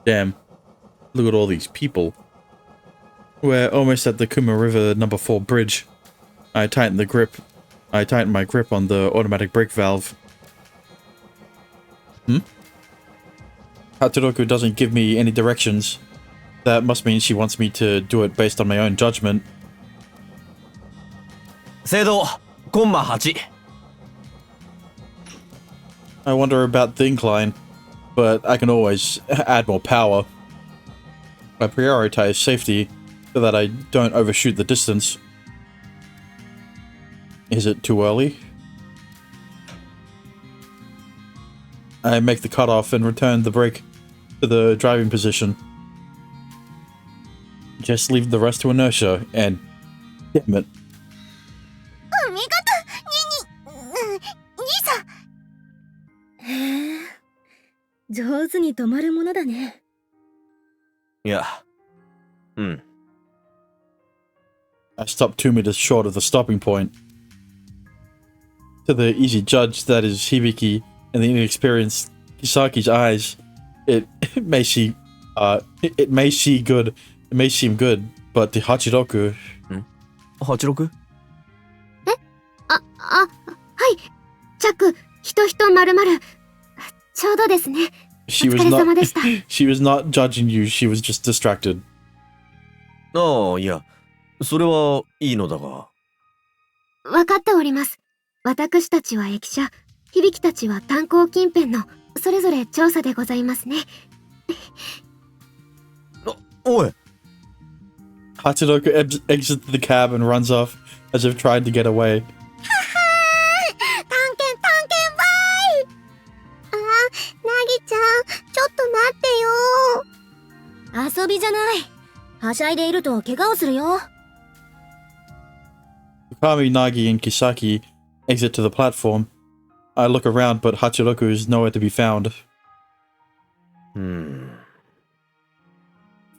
Damn. Look at all these people. We're almost at the Kuma River number 4 bridge. I tighten my grip on the automatic brake valve. Hachiroku doesn't give me any directions. That must mean she wants me to do it based on my own judgment. 制動コンマ8 I wonder about the incline, but I can always add more power. I prioritize safety so that I don't overshoot the distance. Is it too early? I make the cutoff and return the brake to the driving position. Just leave the rest to inertia and... damn it. 見事兄さん。へえ、上手に止まるものだね。いや、うん。 I stopped 2 meters short of the stopping point. To the easy judge that is Hibiki and the inexperienced Kisaki's eyes, it may seem good, but to Hachiroku... 86? はい。着、人丸々。ちょうどですね。She お was 疲れ not 様でした。she was not judging you, she was just distracted. ああ、いや、それはいいのだが。わかっております。私たちは駅舎、響たちは炭鉱近辺のそれぞれ調査でございますね。おい Hachiroku exits the cab and runs off as if trying to get away. 探検バイ。あ、なぎちゃん、ちょっと待ってよ。遊びじゃない。はしゃいでいると怪我をするよ。Ukami, Nagi, and Kisaki exit to the platform. I look around, but Hachiroku is nowhere to be found.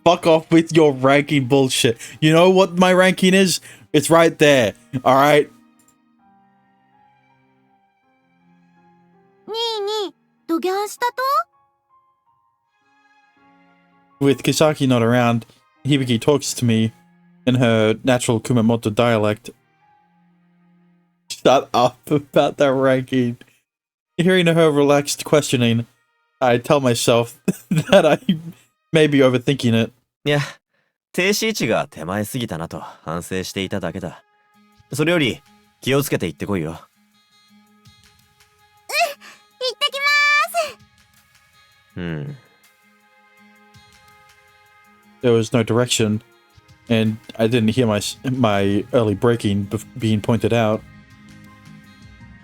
Fuck off with your ranking bullshit. You know what my ranking is? It's right there. Alright? にい、どぎゃんしたと？ With Kisaki not around, Hibiki talks to me in her natural Kumamoto dialect. Shut up about that ranking. Hearing her relaxed questioning, I tell myself that I may be overthinking it. いや、停止位置が手前すぎたなと反省していただけだ。それより気をつけて行ってこいよ。行ってきまーす。There was no direction, and I didn't hear my early braking being pointed out.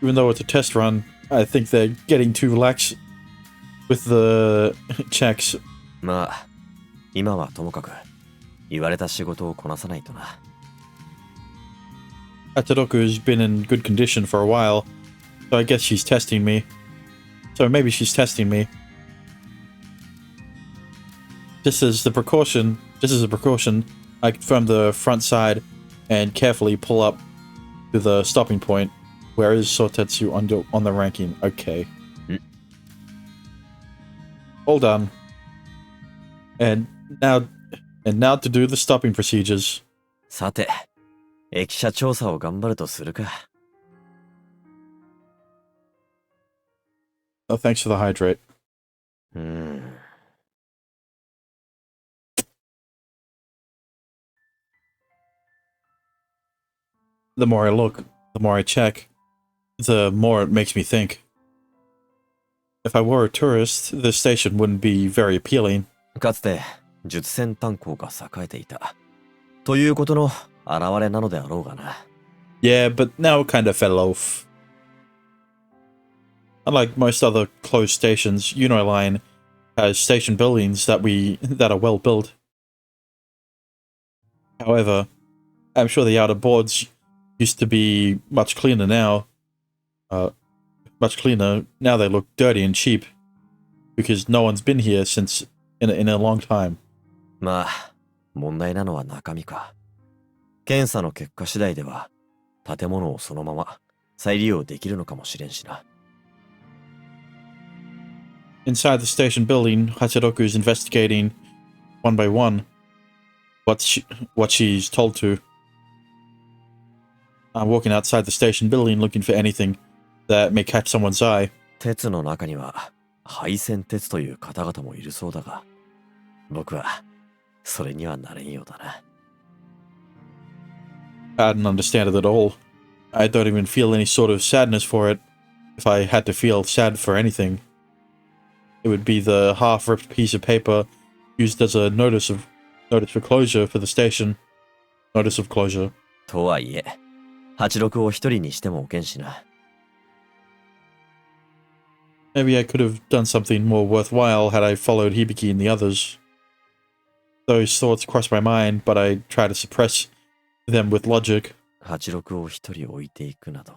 Even though it's a test run, I think they're getting too lax with the checks. まあ、今はともかく言われた仕事をこなさないとな。Hachiroku's been in good condition for a while, so I guess she's testing me. So maybe she's testing me. Just as a precaution, I confirm the front side and carefully pull up to the stopping point. Where is Sotetsu on the ranking? Okay. All done. And now to do the stopping procedures. さて、駅舎調査を頑張るとするか。Oh, thanks for the hydrate. The more I look, the more I check, the more it makes me think. If I were a tourist, this station wouldn't be very appealing. かつて術戦炭鉱が栄えていたということの表れなのであろうがな。Yeah, but now it kind of fell off. Unlike most other closed stations, Uniline has station buildings that are well built. However, I'm sure the outer boards used to be much cleaner now. Now they look dirty and cheap because no one's been here since in a long time. まあ、問題なのは中身か。検査の結果次第では建物をそのまま再利用できるのかもしれんしな。Inside the station building, Hachiroku is investigating one by one what she's told to. I'm walking outside the station building looking for anything that may catch someone's eye. 鉄の中には配線鉄という方々もいるそうだが、僕はそれにはなれんようだな。I didn't understand it at all. I don't even feel any sort of sadness for it. If I had to feel sad for anything, it would be the half-ripped piece of paper used as a notice for closure for the station. Notice of closure. とはいえ、86を一人にしてもおけんしな。Maybe I could have done something more worthwhile had I followed Hibiki and the others. Those thoughts crossed my mind, but I try to suppress them with logic. 86を一人置いていくなど。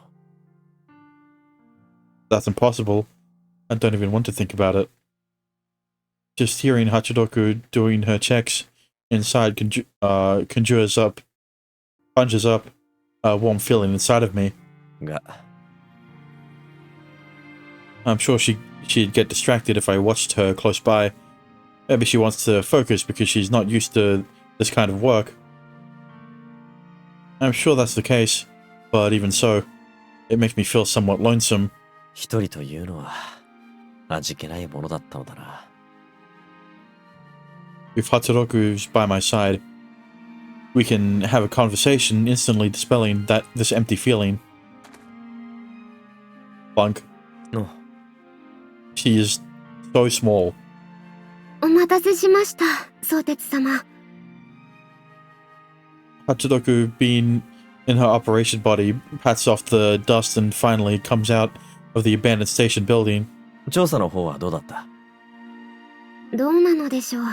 That's impossible. I don't even want to think about it. Just hearing Hachiroku doing her checks inside conjures up a warm feeling inside of me. が、I'm sure she'd get distracted if I watched her close by. Maybe she wants to focus because she's not used to this kind of work. I'm sure that's the case, but even so, it makes me feel somewhat lonesome. 一人というのは味気ないものだったのだな。If Hachiroku's by my side, we can have a conversation, instantly dispelling this empty feeling. Bunk. No. She is so small. お待たせしました、相鉄様。Hachiroku, being in her operation body, pats off the dust and finally comes out of the abandoned station building. 調査の方はどうだった？どうなのでしょう。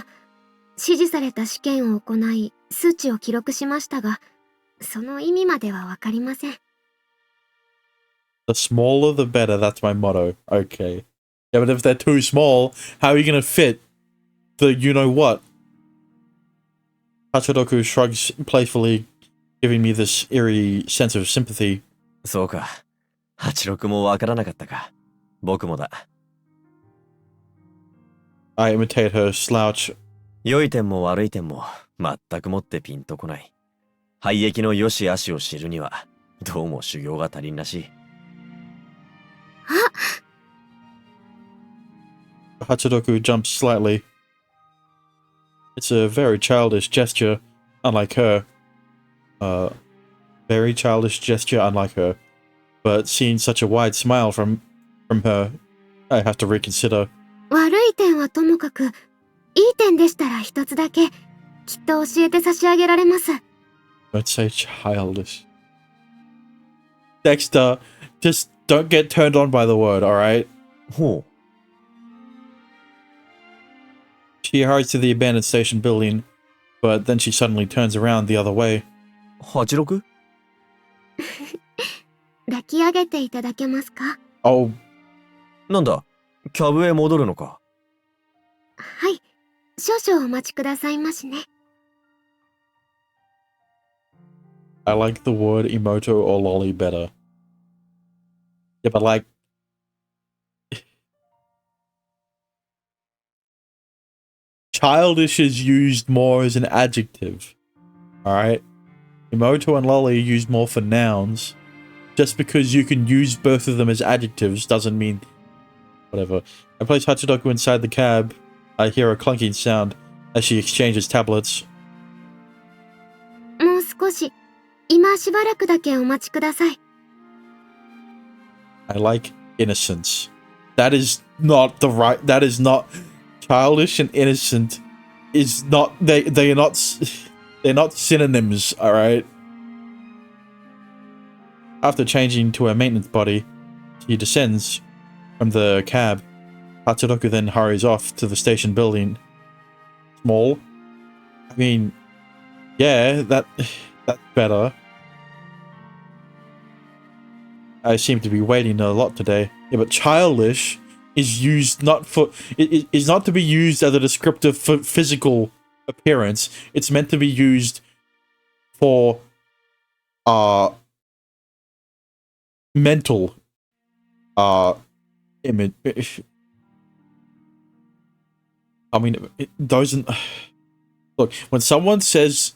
指示された試験を行い、数値を記録しましたが、その意味まではわかりません。The smaller the better, that's my motto. Okay. Yeah, but if they're too small, how are you gonna fit the you-know-what? Hachiroku shrugs playfully, giving me this eerie sense of sympathy. そうか。86もわからなかったか。僕もだ。I imitate her slouch. 良い点も悪い点も全くもってピンとこない。廃液の良し悪しを知るにはどうも修行が足りんらしい。Hachiroku jumps slightly. It's a very childish gesture, unlike her. Very childish gesture, unlike her. But seeing such a wide smile from her, I have to reconsider. 悪い点はともかく、いい点でしたら一つだけ、きっと教えて差し上げられます。Don't say childish. Dexter, just don't get turned on by the word, alright? ほう。She hurries to the abandoned station building, but then she suddenly turns around the other way. 86？抱き上げていただけますか？ Oh, なんだ、キャブへ戻るのか。はい、少々お待ちくださいましね。I like the word emoto or lolly better. Yeah, but like... childish is used more as an adjective. Alright? Emoto and lolly are used more for nouns. Just because you can use both of them as adjectives doesn't mean... whatever. I place Hachiroku inside the cab. I hear a clunking sound as she exchanges tablets. もう少し、今しばらくだけお待ちください。I like innocence. That is not the right... that is not... childish and innocent is not... They are not... they're not synonyms, alright? After changing to her maintenance body, she descends from the cab. Hachiroku then hurries off to the station building. Small? I mean... yeah, that's better. I seem to be waiting a lot today. Yeah, but childish is used not for... it is not to be used as a descriptor for physical appearance. It's meant to be used for mental image. I mean, look, when someone says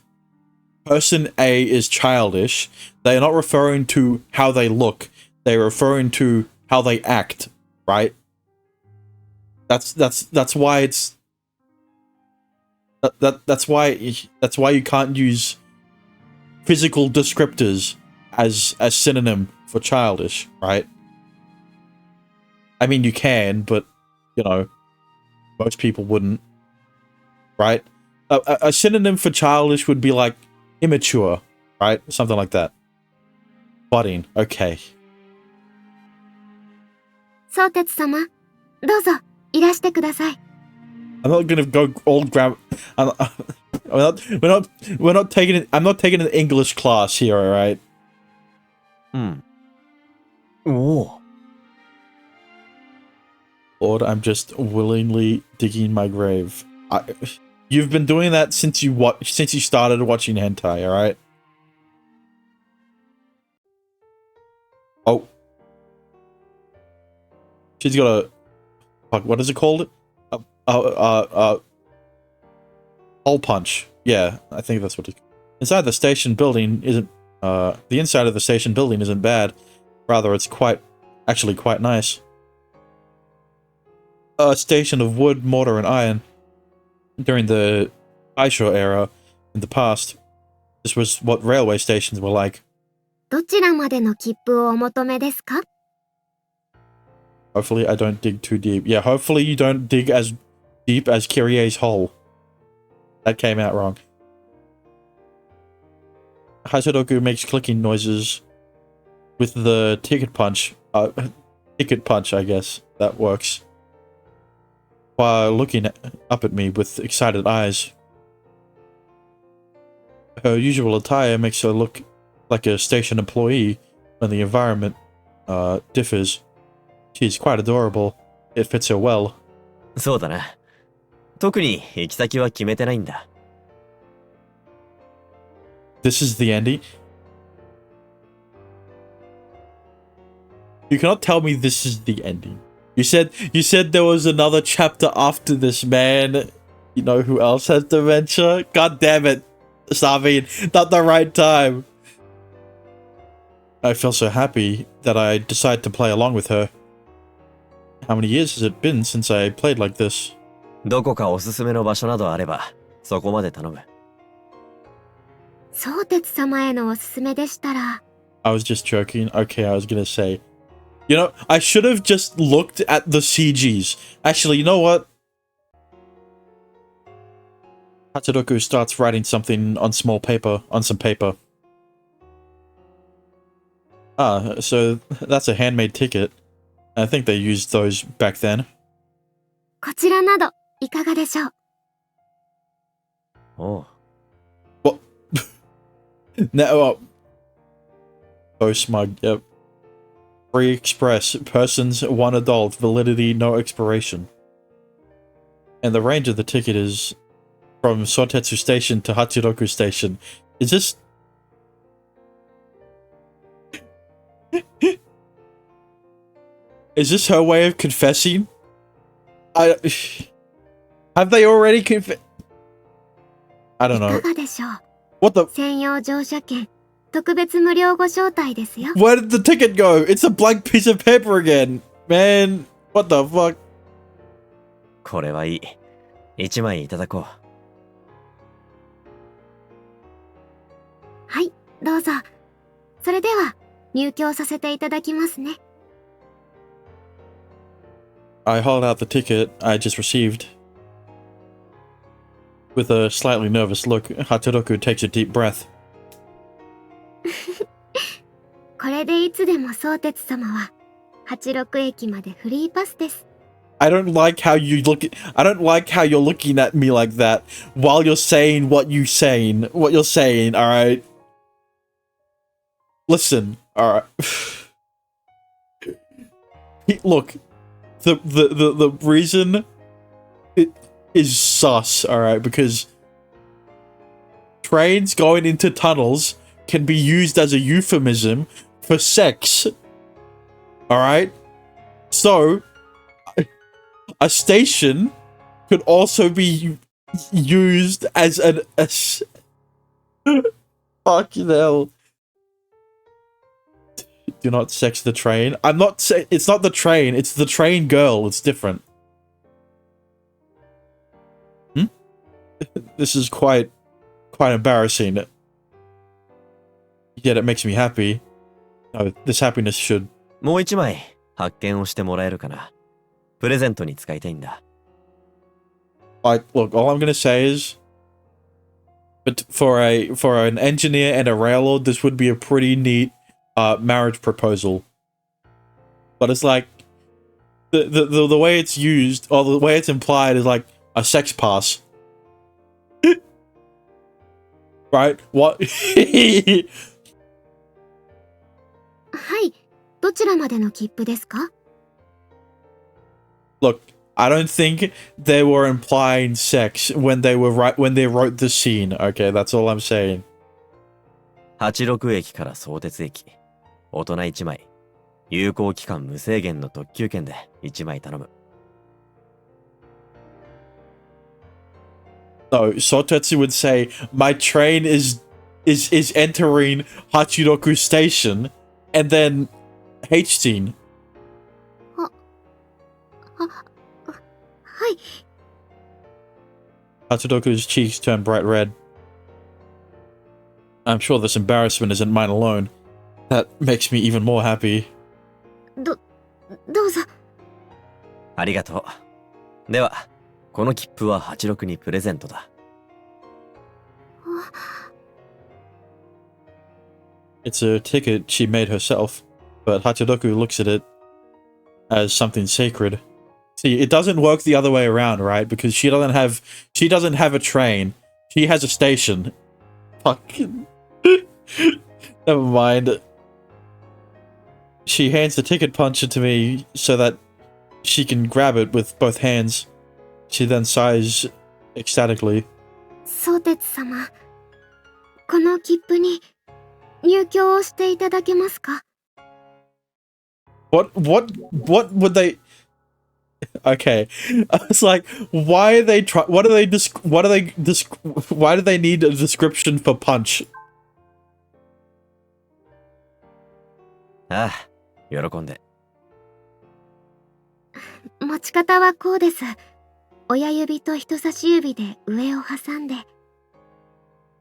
person A is childish, they're not referring to how they look. They're referring to how they act, right? That's why it's that's why you can't use physical descriptors as a synonym for childish, right? I mean, you can, but you know, most people wouldn't, right? A synonym for childish would be like immature, right? Something like that. Budding, okay. 相鉄様、どうぞいらしてください。 I'm not gonna go all grab. We're not taking it. I'm not taking an English class here, all right? おお。 Lord, I'm just willingly digging my grave. You've been doing that since you started watching hentai, all right? Oh, she's got a fuck. What is it called? Hole punch. Yeah, I think that's what it. Inside the station building isn't. The inside of the station building isn't bad. Rather, it's actually quite nice. A station of wood, mortar, and iron. During the Aisho era, in the past, this was what railway stations were like. どちらまでの切符をお求めですか? Hopefully I don't dig too deep. Yeah, hopefully you don't dig as deep as Kyrie's hole. That came out wrong. Hachiroku makes clicking noises with the ticket punch. Ticket punch, I guess. That works. While looking up at me with excited eyes. Her usual attire makes her look like a station employee when the environment differs. She's quite adorable. It fits her well. そうだな。特に行き先は決めてないんだ。This is the ending? You cannot tell me this is the ending. You said there was another chapter after this, man. You know who else has dementia? God damn it, Savine, not the right time. I feel so happy that I decided to play along with her. How many years has it been since I played like this? どこかおすすめの場所などあれば、そこまで頼む。相鉄様へのおすすめでしたら。I was just joking. Okay, I was gonna say. You know, I should have just looked at the CGs. Actually, you know what? Hachiroku starts writing something on some paper. Ah, so that's a handmade ticket. I think they used those back then. こちらなどいかがでしょう? おう。 What? No. So smug. Yep. Free express. Persons, 1 adult. Validity, no expiration. And the range of the ticket is from Sotetsu Station to Hachiroku Station. Is this... Is this her way of confessing? Have they already confessed? I don't know. いかがでしょう? What the? 専用乗車券特別無料ご招待ですよ. Where did the ticket go? It's a blank piece of paper again. Man, what the fuck? これはいい。1枚いただこう。はい、どうぞ。それでは入居させていただきますね。 I hold out the ticket I just received. With a slightly nervous look, Hachiroku takes a deep breath. これでいつでも相鉄様は86駅までフリーパスです。 I don't like how you're looking at me like that while you're saying what you're saying, alright? Listen, alright. Look, the reason it is sus, alright, because trains going into tunnels can be used as a euphemism for sex. Alright? So, a station could also be used as fucking hell. Do not sex the train. I'm not saying it's not the train, it's the train girl. It's different. This is quite embarrassing. Yet it makes me happy. No, this happiness should. もう一枚発見をしてもらえるかな。プレゼントに使いたいんだ。Like, look, all I'm gonna say is, but for an engineer and a railroad, this would be a pretty neat marriage proposal. But it's like the way it's used, or the way it's implied, is like a sex pass. Right? What? はい。どちらまでの切符ですか？ Look, I don't think they were implying sex when they wrote the scene. Okay, that's all I'm saying. 86駅から相鉄駅。大人1枚。有効期間無制限の特急券で1枚頼む。No, Sotetsu would say, my train is entering Hachiroku Station, and then H scene. はい。 Hachiroku's cheeks turn bright red. I'm sure this embarrassment isn't mine alone. That makes me even more happy. どうぞ。ありがとう。では、この切符は86にプレゼントだ。It's a ticket she made herself, but Hachiroku looks at it as something sacred. See, it doesn't work the other way around, right? Because she doesn't have a train. She has a station. Fucking never mind. She hands the ticket puncher to me so that she can grab it with both hands. She then sighs ecstatically. 相鉄様、この切符に入居をしていただけますか？ What would they? Okay, I was like, why are they why do they need a description for punch? ああ、喜んで。持ち方はこうです。親指と人差し指で上を挟んで。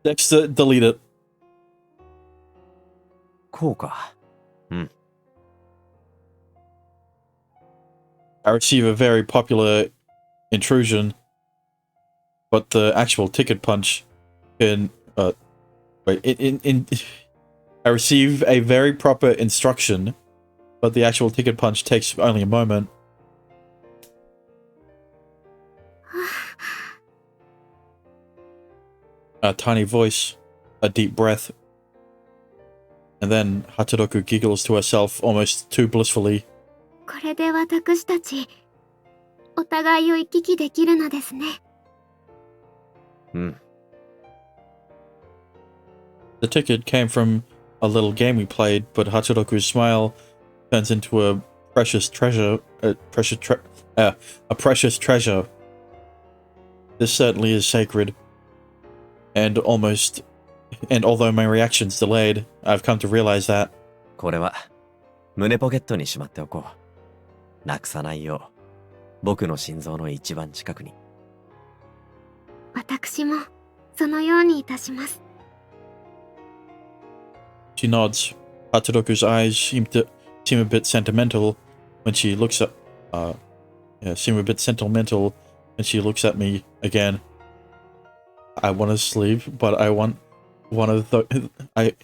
Dexter, delete it. こうか。うん。I receive a very popular intrusion, but the actual ticket punch can I receive a very proper instruction, but the actual ticket punch takes only a moment. A tiny voice, a deep breath, and then Hachiroku giggles to herself almost too blissfully. これで私たち、お互いを行き来できるのですね。うん。The ticket came from a little game we played, but Hachiroku's smile turns into a precious treasure. A precious treasure. This certainly is sacred. And although my reaction's delayed, I've come to realize that. これは胸ポケットにしまっておこう。なくさないよう。僕の心臓の一番近くに。私もそのようにいたします。She nods. Hachiroku's eyes seem a bit sentimental when she looks at me again. I want to sleep, but I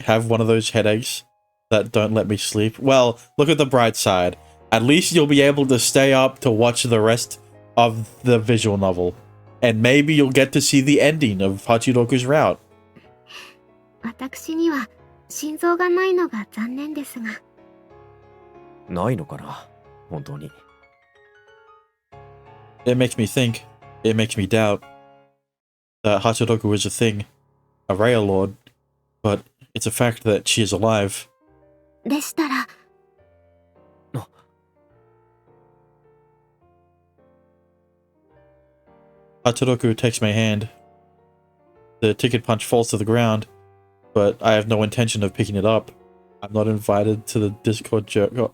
have one of those headaches that don't let me sleep. Well, look at the bright side. At least you'll be able to stay up to watch the rest of the visual novel. And maybe you'll get to see the ending of Hachiroku's route. 私には心臓がないのが残念ですが。ないのかな、本当に。It makes me think. It makes me doubt that Hachiroku is a thing, a rail lord, but it's a fact that she is alive. でしたら。Hachiroku takes my hand. The ticket punch falls to the ground, but I have no intention of picking it up. I'm not invited to the Discord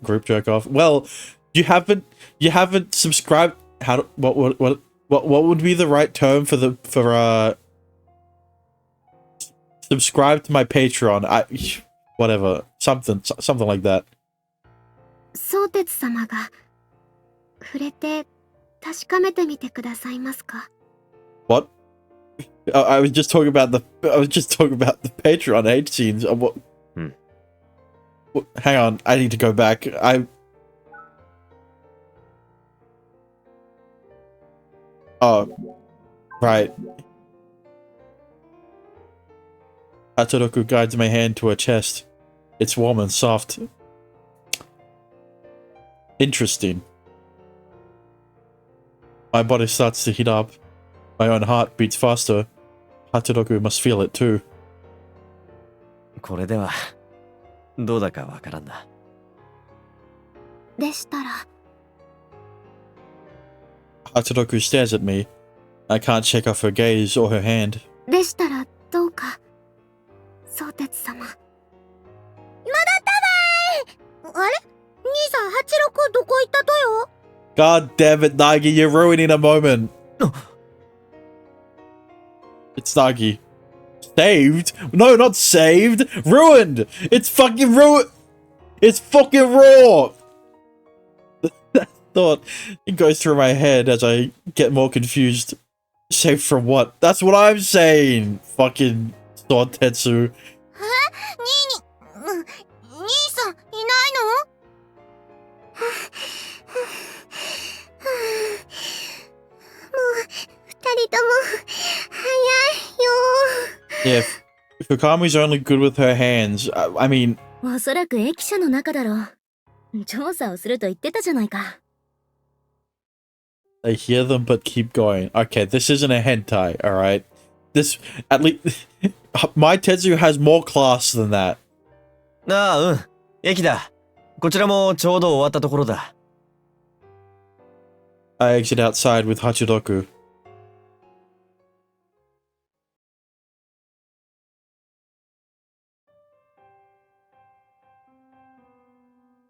group jerk off. Well, you haven't subscribed. What would be the right term for subscribe to my Patreon? Whatever, something like that. 相鉄様が触れて確かめてみてくださいますか? What? I was just talking about the Patreon hate scenes. What? Hang on, I need to go back. Oh, right. Hachiroku guides my hand to her chest. It's warm and soft. Interesting. My body starts to heat up. My own heart beats faster. Hachiroku must feel it too. これではどうだかわからんな。でしたら Hachiroku stares at me. I can't shake off her gaze or her hand. でしたらどうか相鉄様。まだったばーい。あれ、兄さん86どこ行ったとよ? God damn it, Nagi, you're ruining a moment. It's Nagi. Saved? No, not saved. Ruined. It's fucking ruined. It's fucking raw. That thought, it goes through my head as I get more confused. Saved from what? That's what I'm saying. Fucking Maitetsu. 兄さんいないの? Yeah, Fukami's only good with her hands. I mean... おそらく駅舎の中だろう。調査をすると言ってたじゃないか。I hear them but keep going. Okay, this isn't a hentai, alright? This, at least... Maitetsu has more class than that. ああ、うん。駅だ。こちらもちょうど終わったところだ。I exit outside with Hachiroku.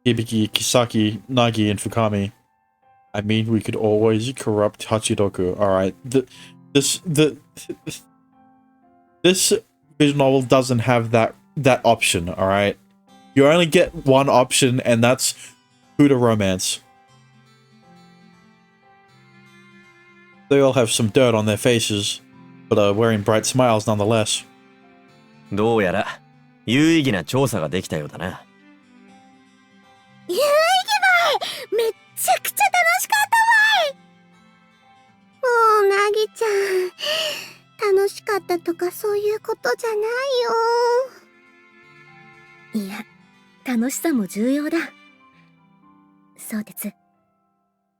Hibiki, Kisaki, Nagi, and Fukami. I mean, we could always corrupt Hachiroku. Alright. This visual novel doesn't have that option, alright? You only get one option, and that's Huda romance. They all have some dirt on their faces, but are wearing bright smiles nonetheless. どうやら有意義な調査ができたようだな。有意義ばい。めっちゃくちゃ楽しかったばい。もうなぎちゃん、楽しかったとかそういうことじゃないよ。いや、楽しさも重要だ。相鉄、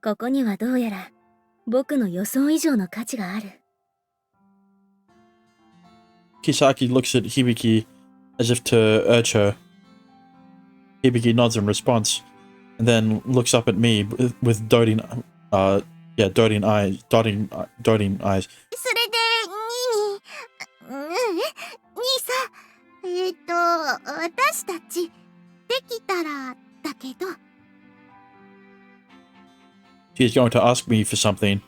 ここにはどうやら僕の予想以上の価値がある。Kisaki looks at Hibiki as if to urge her. Hibiki nods in response, and then looks up at me with doting eyes. それで、兄さん、私たち、できたら、だけど。She's going to ask me for something,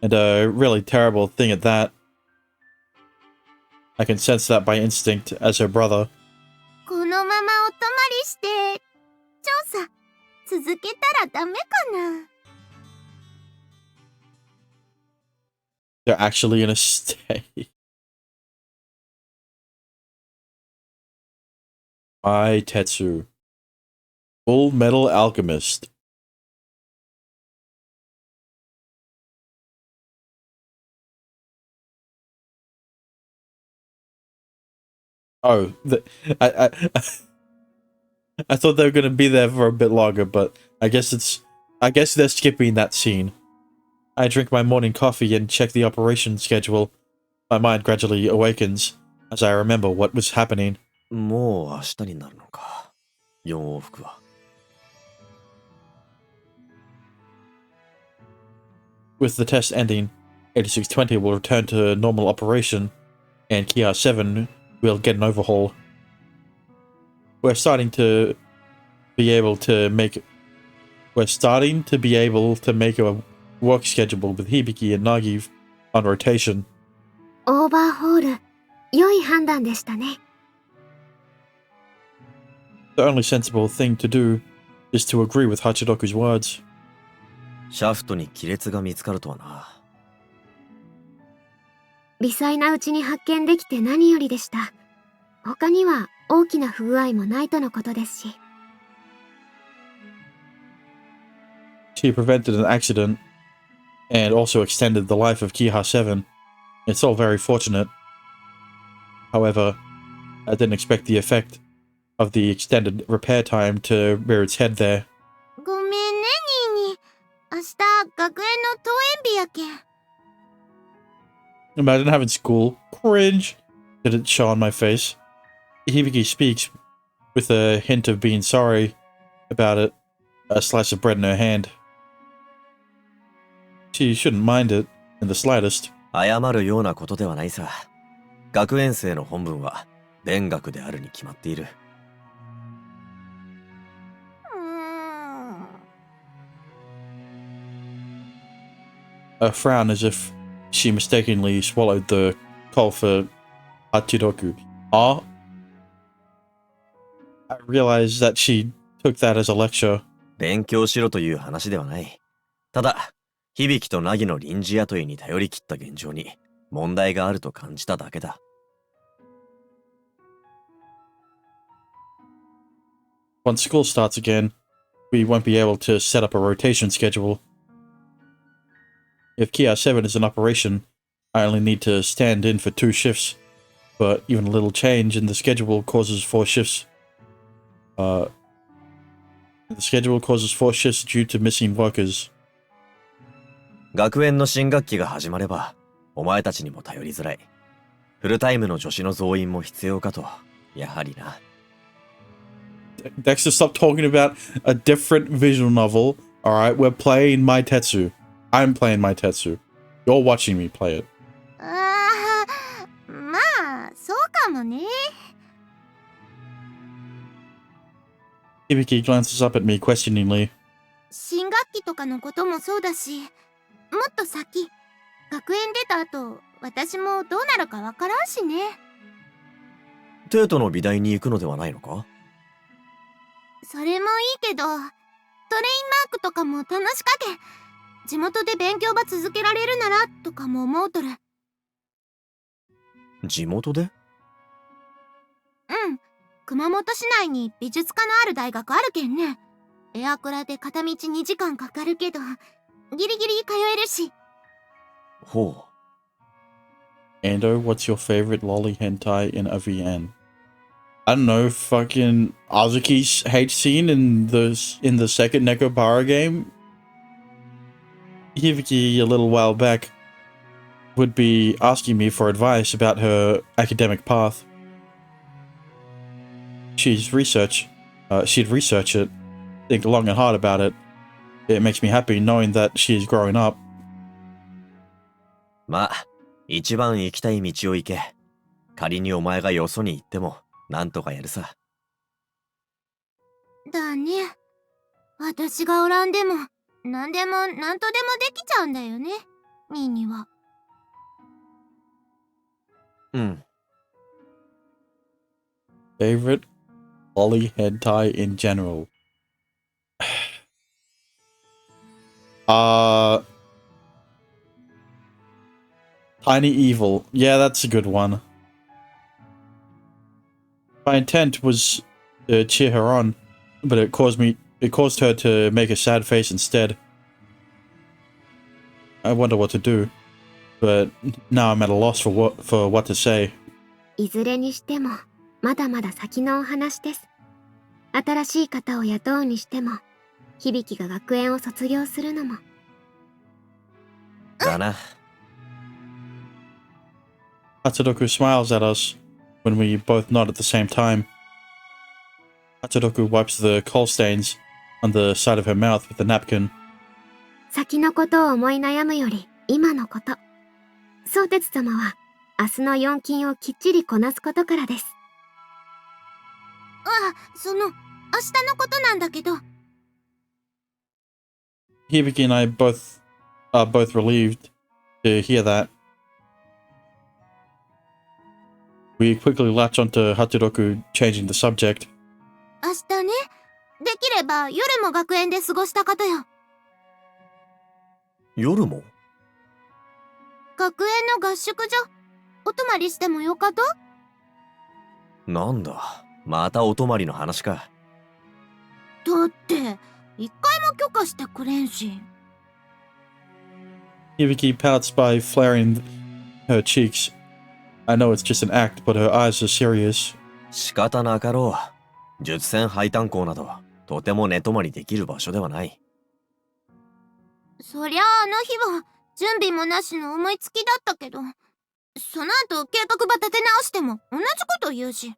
and a really terrible thing at that. I can sense that by instinct as her brother. このままお泊まりして、調査、続けたらダメかな。They're actually gonna stay. Maitetsu. Full Metal Alchemist. Oh, I thought they were gonna be there for a bit longer, but I guess they're skipping that scene. I drink my morning coffee and check the operation schedule. My mind gradually awakens as I remember what was happening. もう明日になるのか。4往復は。With the test ending, 8620 will return to normal operation, and Kia 7 will get an overhaul. We're starting to be able to make a work schedule with Hibiki and Nagi on rotation. オーバーホール、良い判断でしたね。The only sensible thing to do is to agree with Hachiroku's words. シャフトに亀裂が見つかるとはな。微細なうちに発見できて何よりでした。他には大きな不具合もないとのことですし。She prevented an accident and also extended the life of Kiha 7. It's all very fortunate. However, I didn't expect the effect of the extended repair time to rear its head there. ごめんね、ニーニー。明日、学園の登園日やけん。Imagine having school. Cringe. Did it show on my face? Hibiki speaks with a hint of being sorry about it, a slice of bread in her hand. She shouldn't mind it in the slightest. 謝るようなことではないさ。学園生の本分は勉学であるに決まっている。A frown as if she mistakenly swallowed the call for Hachiroku. Ah? I realized that she took that as a lecture. 勉強しろという話ではない。ただ、響と凪の臨時雇いに頼り切った現状に問題があると感じただけだ。Once school starts again, we won't be able to set up a rotation schedule. If Kia 7 is in operation, I only need to stand in for 2 shifts, but even a little change in the schedule causes 4 shifts. The schedule causes 4 shifts due to missing workers. 学園の新学期が始まれば、お前たちにも頼りづらい。フルタイムの助手の増員も必要かと、やはりな。Dexter, stop talking about a different visual novel. Alright, we're playing Maitetsu. I'm playing Maitetsu. You're watching me play it. ああ、まあ、そうかもね。Hibiki glances up at me questioningly. 新学期とかのこともそうだし、もっと先、学園出た後、私もどうなるかわからんしね。テートの美大に行くのではないのか？それもいいけど、トレインマークとかも楽しかけ。地元で勉強ば続けられるならとかも思うとる。地元で？うん。熊本市内に美術科のある大学あるけんね。エアクラで片道2時間かかるけど、ギリギリ通えるし。ほう。Ando, what's your favorite lolly hentai in a VN? I don't know, fucking Azuki's hate scene in the second Nekobara game? Hibiki, a little while back, would be asking me for advice about her academic path. She'd research it, think long and hard about it. It makes me happy knowing that she's growing up. まあ、一番行きたい道を行け。仮にお前がよそに行っても、なんとかやるさ。だね。私がおらんでも、なんでもなんとでもできちゃうんだよね、ニーニは。うん。Favorite lolly hentai in general? Tiny Evil. Yeah, that's a good one. My intent was to cheer her on, but it caused her to make a sad face instead. I wonder what to do, but now I'm at a loss for what to say. いずれにしても、まだまだ先のお話です。新しい方を雇うにしても、響が学園を卒業するのも。だな。Hachiroku smiles at us when we both nod at the same time. Hachiroku wipes the coal stains on the side of her mouth with a napkin. 先のことを思い悩むより、今のこと。相鉄様は明日の4勤をきっちりこなすことからです。明日のことなんだけど。Hibiki and I are both relieved to hear that. We quickly latch onto Hachiroku, changing the subject. 明日ね、できれば夜も学園で過ごしたかとよ。夜も？学園の合宿所、お泊まりしてもよかと？なんだ、またお泊まりの話か。だって、一回も許可してくれんし。Hibiki pouts by flaring her cheeks. I know it's just an act, but her eyes are serious. 仕方なかろう。術戦配炭校など、とても寝泊まりできる場所ではない。そりゃあの日は、準備もなしの思いつきだったけど、その後計画ば立て直しても同じこと言うし。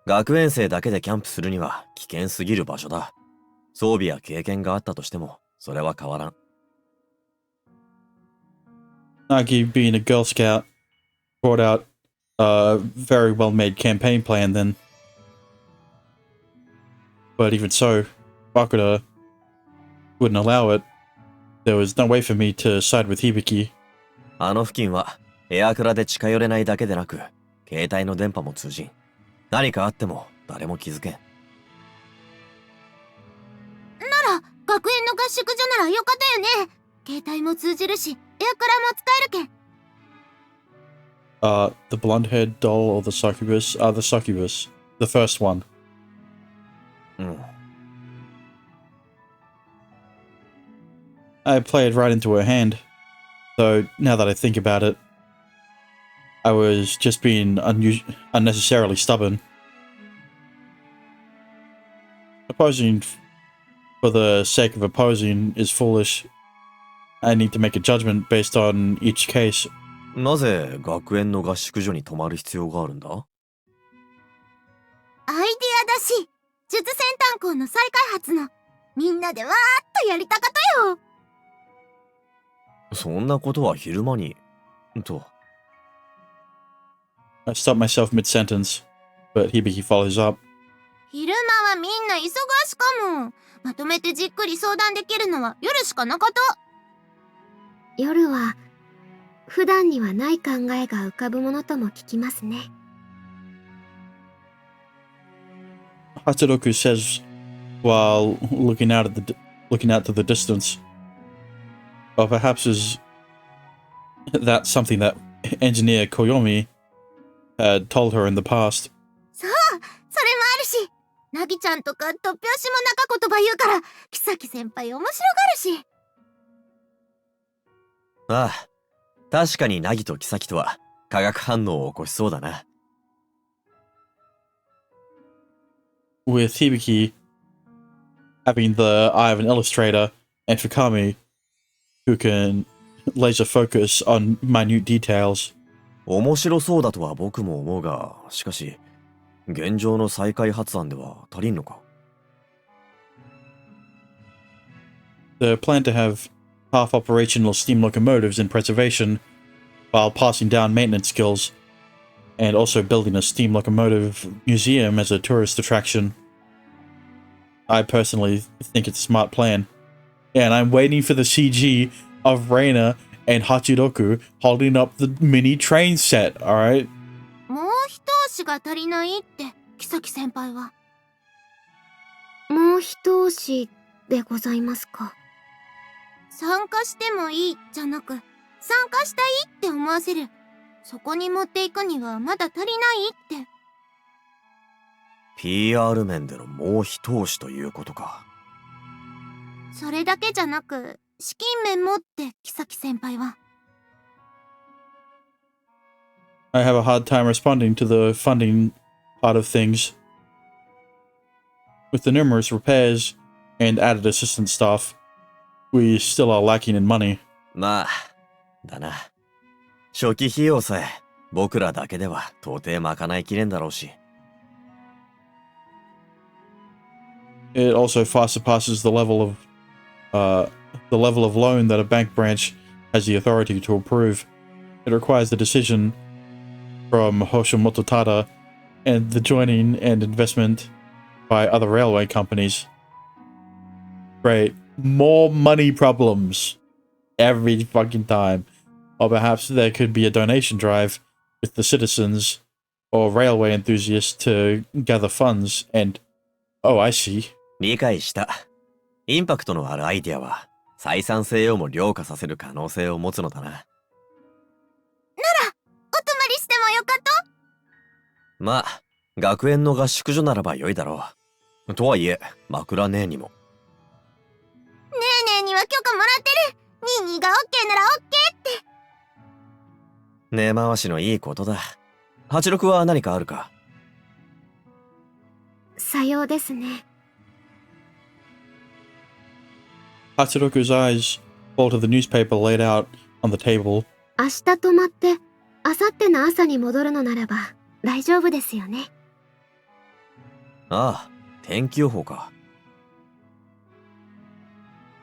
学園生だけでキャンプするには危険すぎる場所だ。装備や経験があったとしても、それは変わらん。Nagi, being a Girl Scout, brought out a very well-made campaign plan then. But even so, Bakuda wouldn't allow it. There was no way for me to side with Hibiki. あの付近はエアクラで近寄れないだけでなく、携帯の電波も通じん。何かあっても誰も気づけん。なら、学園の合宿所ならよかったよね。携帯も通じるし、エアクラも使えるけん。The blonde-haired doll or the succubus? The succubus. The first one. うん。I played right into her hand. Though, now that I think about it, I was just being unnecessarily stubborn. Opposing for the sake of opposing is foolish. I need to make a judgment based on each case. なぜ学園の合宿所に泊まる必要があるんだ？アイディアだし、術先端校の再開発の、みんなでわーっとやりたかとよ。そんなことは昼間に、と。I stopped myself mid-sentence, but Hibiki follows up. 昼間はみんな忙しかも。まとめてじっくり相談できるのは夜しかなかと。夜は、普段にはない考えが浮かぶものとも聞きますね。Hachiroku says while looking out to the distance. Or perhaps is that something that engineer Koyomi had told her in the past. そう、それもあるし、なぎちゃんとか突拍子もなか言葉言うから、キサキ先輩面白がるし。ああ、確かにナギとキサキとは化学反応を起こしそうだな。With Hibiki having the eye of an illustrator and Fukami who can laser focus on minute details. 面白そうだとは僕も思うが、しかし、現状の再開発案では足りんのか？ The plan to have half-operational steam locomotives in preservation while passing down maintenance skills and also building a steam locomotive museum as a tourist attraction. I personally think it's a smart plan. And I'm waiting for the CG of Reina and Hachiroku holding up the mini train set, alright? もう一押しが足りないって、キサキ先輩は。もう一押しでございますか。参加してもいいじゃなく、参加したいって思わせる。そこに持っていくにはまだ足りないって。PR 面でのもう一押しということか。それだけじゃなく、資金面もってキサキ先輩は。I have a hard time responding to the funding part of things. With the numerous repairs and added assistant staff, we still are lacking in money. まあ、だな。初期費用さえ僕らだけでは到底賄いきれんだろうし。It also far surpasses the level of loan that a bank branch has the authority to approve. It requires the decision from Hoshomoto Tada and the joining and investment by other railway companies. Great. More money problems every fucking time. Or perhaps there could be a donation drive with the citizens or railway enthusiasts to gather funds and... Oh, I see. 理解した。インパクトのあるアイディアは採算性をも凌駕させる可能性を持つのだな。なら、お泊まりしてもよかと？まあ、学園の合宿所ならば良いだろう。とはいえ、枕姉にも。ねえねえには許可もらってる。ニーニーがオッケーならオッケーって。根回しのいいことだ。86は何かあるか？さようですね。Hachiroku's eyes fall to the newspaper laid out on the table. 明日泊まって、明後日の朝に戻るのならば大丈夫ですよね。ああ、天気予報か。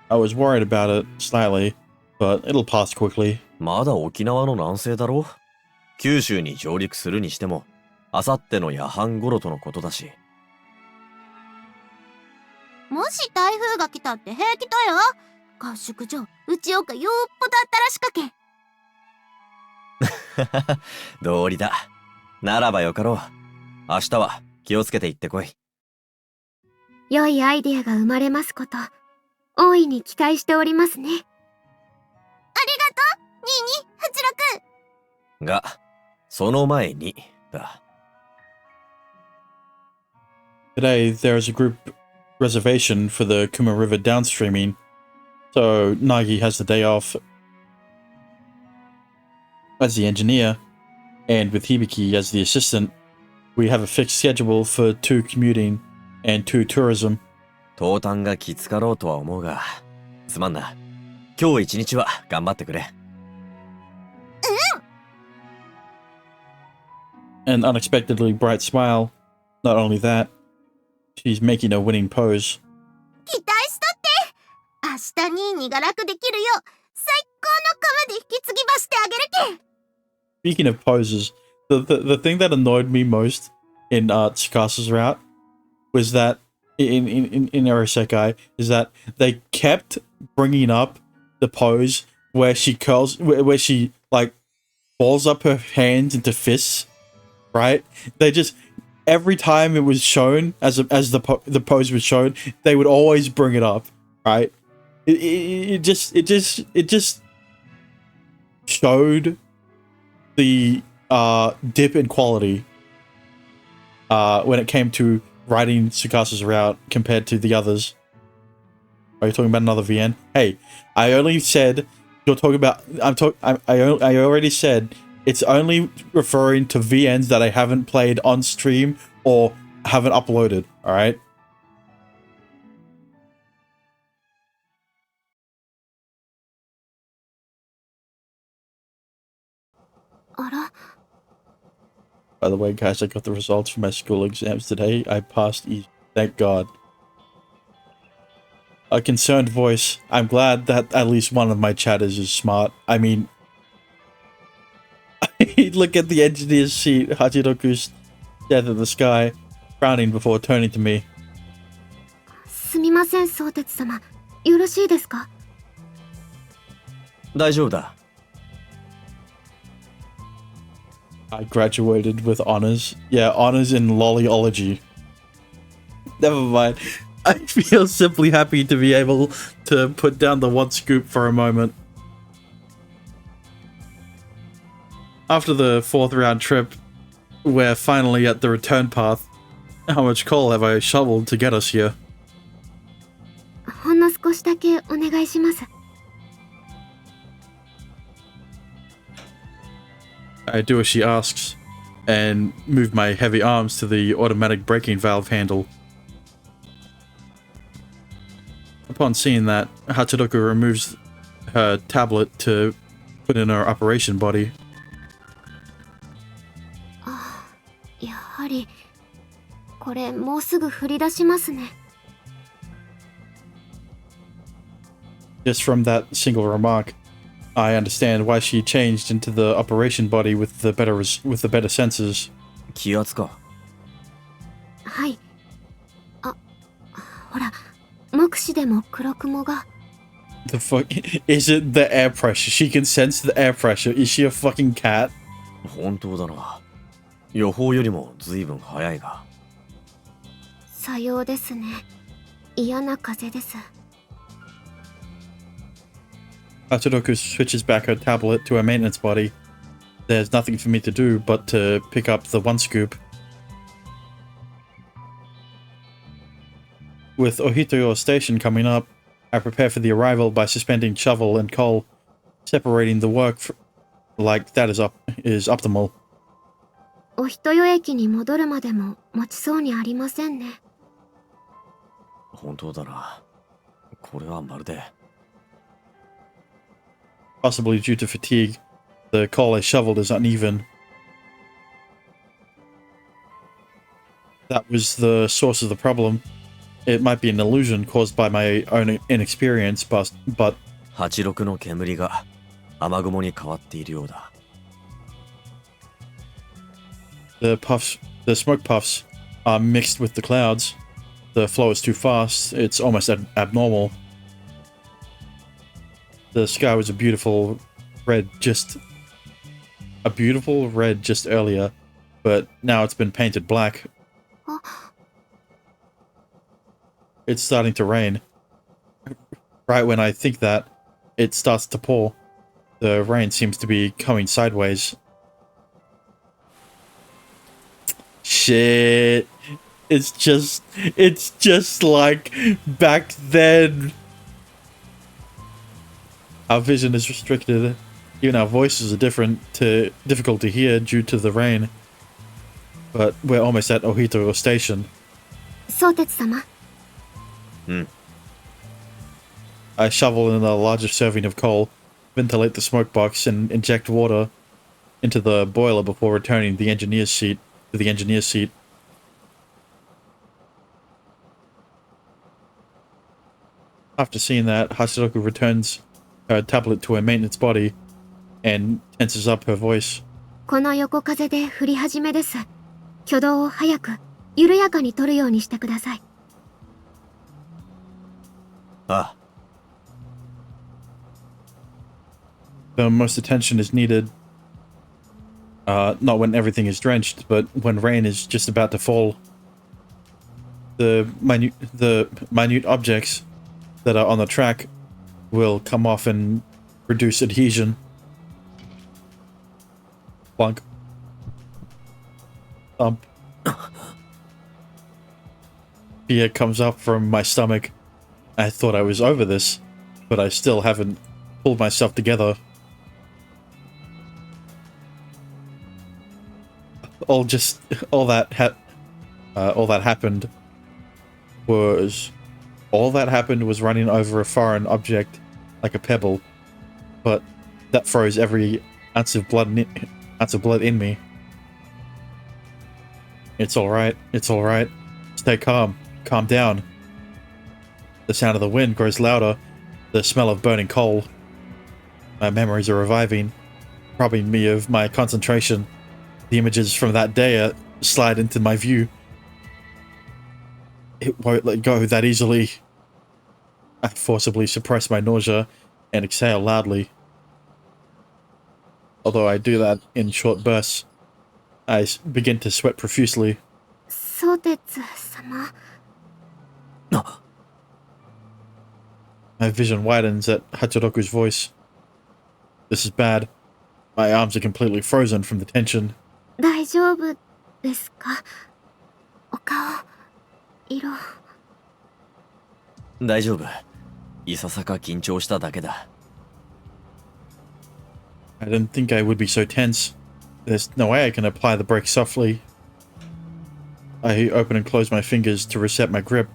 I was worried about it slightly, but it'll pass quickly. まだ沖縄の南西だろ？九州に上陸するにしても、明後日の夜半頃とのことだし。もし台風が来たって平気だよ。合宿所、内岡よっぽど新しかけ。道理だ。ならばよかろう。明日は気をつけて行ってこい。良いアイディアが生まれますこと、大いに期待しておりますね。ありがとう、ニーニー、86。が、その前に、だ。Today, there is a group reservation for the Kuma River downstreaming, so Nagi has the day off as the engineer, and with Hibiki as the assistant, we have a fixed schedule for 2 commuting and 2 tourism. 登壇がきつかろうとは思うが、すまんな。今日一日は頑張ってくれ。An unexpectedly bright smile. Not only that, she's making a winning pose. 期待しとって。明日ニーニーが楽できるよう、最高の釜で引き継ぎばしてあげるけ。Speaking of poses, the thing that annoyed me most in Tsukasa's route was that in Arisekai is that they kept bringing up the pose where she curls, where she like balls up her hands into fists, right? They just every time it was shown as the pose was shown, they would always bring it up, right? It just showed the dip in quality when it came to writing Tsukasa's route compared to the others. Are you talking about another VN? Hey, I only said you're talking about. I already said it's only referring to VNs that I haven't played on stream or haven't uploaded. All right. By the way, guys, I got the results for my school exams today. I passed easy. Thank God. A concerned voice. I'm glad that at least one of my chatters is smart. I mean, look at the engineer's seat. Hachiroku's death in the sky, frowning before turning to me. すみません、相鉄様。よろしいですか？大丈夫だ。I graduated with honors. Yeah, honors in lollyology. Never mind. I feel simply happy to be able to put down the one scoop for a moment. After the 4th round trip, we're finally at the return path. How much coal have I shoveled to get us here? ほんの少しだけお願いします。I do as she asks, and move my heavy arms to the automatic braking valve handle. Upon seeing that, Hachiroku removes her tablet to put in her operation body. やはり、これもうすぐ振り出しますね。Just from that single remark, I understand why she changed into the operation body with the better senses. 気圧か。はい。あ、ほら、目視でも黒雲が。The fuck is it the air pressure? She can sense the air pressure. Is she a fucking cat? 本当だな。予報よりも随分早いが。さようですね。嫌な風です。Hachiroku switches back her tablet to her maintenance body. There's nothing for me to do but to pick up the one scoop. With Ohitoyo Station coming up, I prepare for the arrival by suspending shovel and coal. Separating the work like that is optimal. お人よ駅に戻るまでも持ちそうにありませんね。本当だな。これはまるで。Possibly due to fatigue, the coal I shoveled is uneven. That was the source of the problem. It might be an illusion caused by my own inexperience, but 86の煙が雨雲に変わっているようだ。the smoke puffs are mixed with the clouds. The flow is too fast. It's almost abnormal. The sky was a beautiful red just earlier, but now it's been painted black. It's starting to rain. Right when I think that, it starts to pour. The rain seems to be coming sideways. Shit. It's just like back then. Our vision is restricted. Even our voices are difficult to hear due to the rain. But we're almost at Ohito Station. 相鉄様。I shovel in a larger serving of coal, ventilate the smoke box, and inject water into the boiler before returning to the engineer's seat. After seeing that, Hachiroku returns her tablet to her maintenance body and tenses up her voice. この横風で降り始めです。挙動を早く、緩やかに取るようにしてください。ああ。The most attention is needed, not when everything is drenched, but when rain is just about to fall. The minute objects that are on the track will come off and reduce adhesion. Plunk. Thump. Fear comes up from my stomach. I thought I was over this, but I still haven't pulled myself together. All that happened was running over a foreign object like a pebble, but that froze every ounce of blood in me. It's alright. Stay calm. Calm down. The sound of the wind grows louder, the smell of burning coal. My memories are reviving, robbing me of my concentration. The images from that day slide into my view. It won't let go that easily. I forcibly suppress my nausea and exhale loudly. Although I do that in short bursts, I begin to sweat profusely. 相鉄様。My vision widens at Hachiroku's voice. This is bad. My arms are completely frozen from the tension. 大丈夫ですか？お顔、色。大丈夫。いささか緊張しただけだ。I didn't think I would be so tense. There's no way I can apply the brake softly. I open and close my fingers to reset my grip.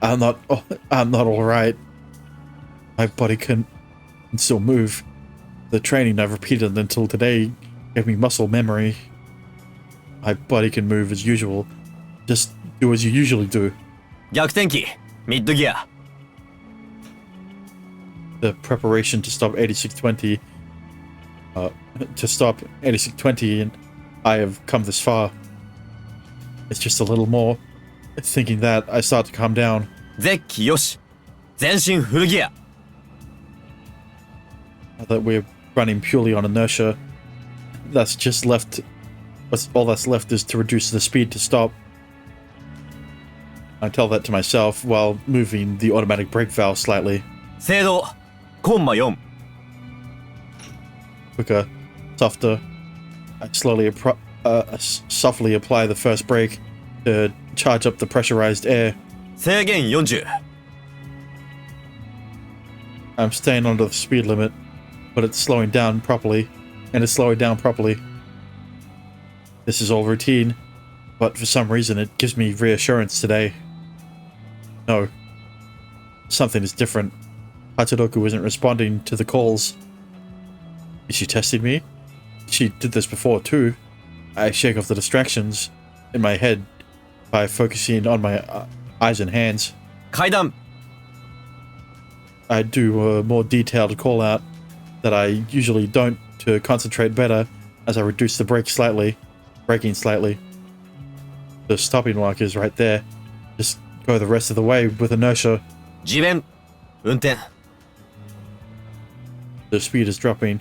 I'm not alright. My body can still move. The training I've repeated until today gave me muscle memory. My body can move as usual. Just do as you usually do. 逆転機ミッドギア。the preparation to stop 8620. To stop 8620, and I have come this far. It's just a little more. Thinking that, I start to calm down. ゼッキよし全身フルギア Now that we're running purely on inertia, that's just left. All that's left is to reduce the speed to stop. I tell that to myself while moving the automatic brake valve slightly. 制動コンマ4 Quicker, softer. I softly apply the first brake to charge up the pressurized air. 制限40 I'm staying under the speed limit, but it's slowing down properly, and it's slowing down properly. This is all routine, but for some reason it gives me reassurance today. No. Something is different. Hachiroku isn't responding to the calls. Is she testing me? She did this before too. I shake off the distractions in my head by focusing on my eyes and hands. 階段 I do a more detailed call out that I usually don't to concentrate better as I reduce the braking slightly. The stopping mark is right there. Just go the rest of the way with inertia. 地面運転 The speed is dropping.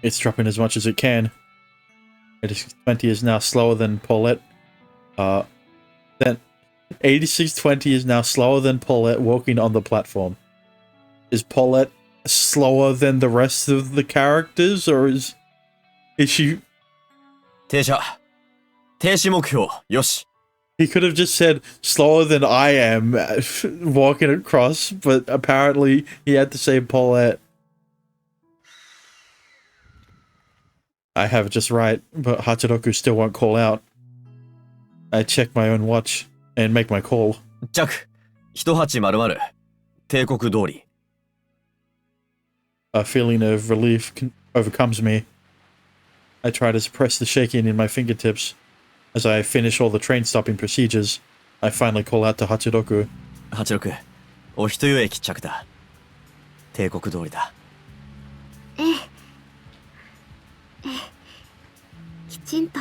It's dropping as much as it can. 8620 is now slower than Paulette. Then 8620 is now slower than Paulette walking on the platform. Is Paulette slower than the rest of the characters, or is she? 停車停止目標よし He could have just said slower than I am walking across, but apparently he had to say Paulette. I have it just right, but Hachiroku still won't call out. I check my own watch and make my call. 着1800帝国通り A feeling of relief overcomes me. I try to suppress the shaking in my fingertips. As I finish all the train stopping procedures, I finally call out to Hachiroku. 86お人よ駅着だ帝国通りだきちんと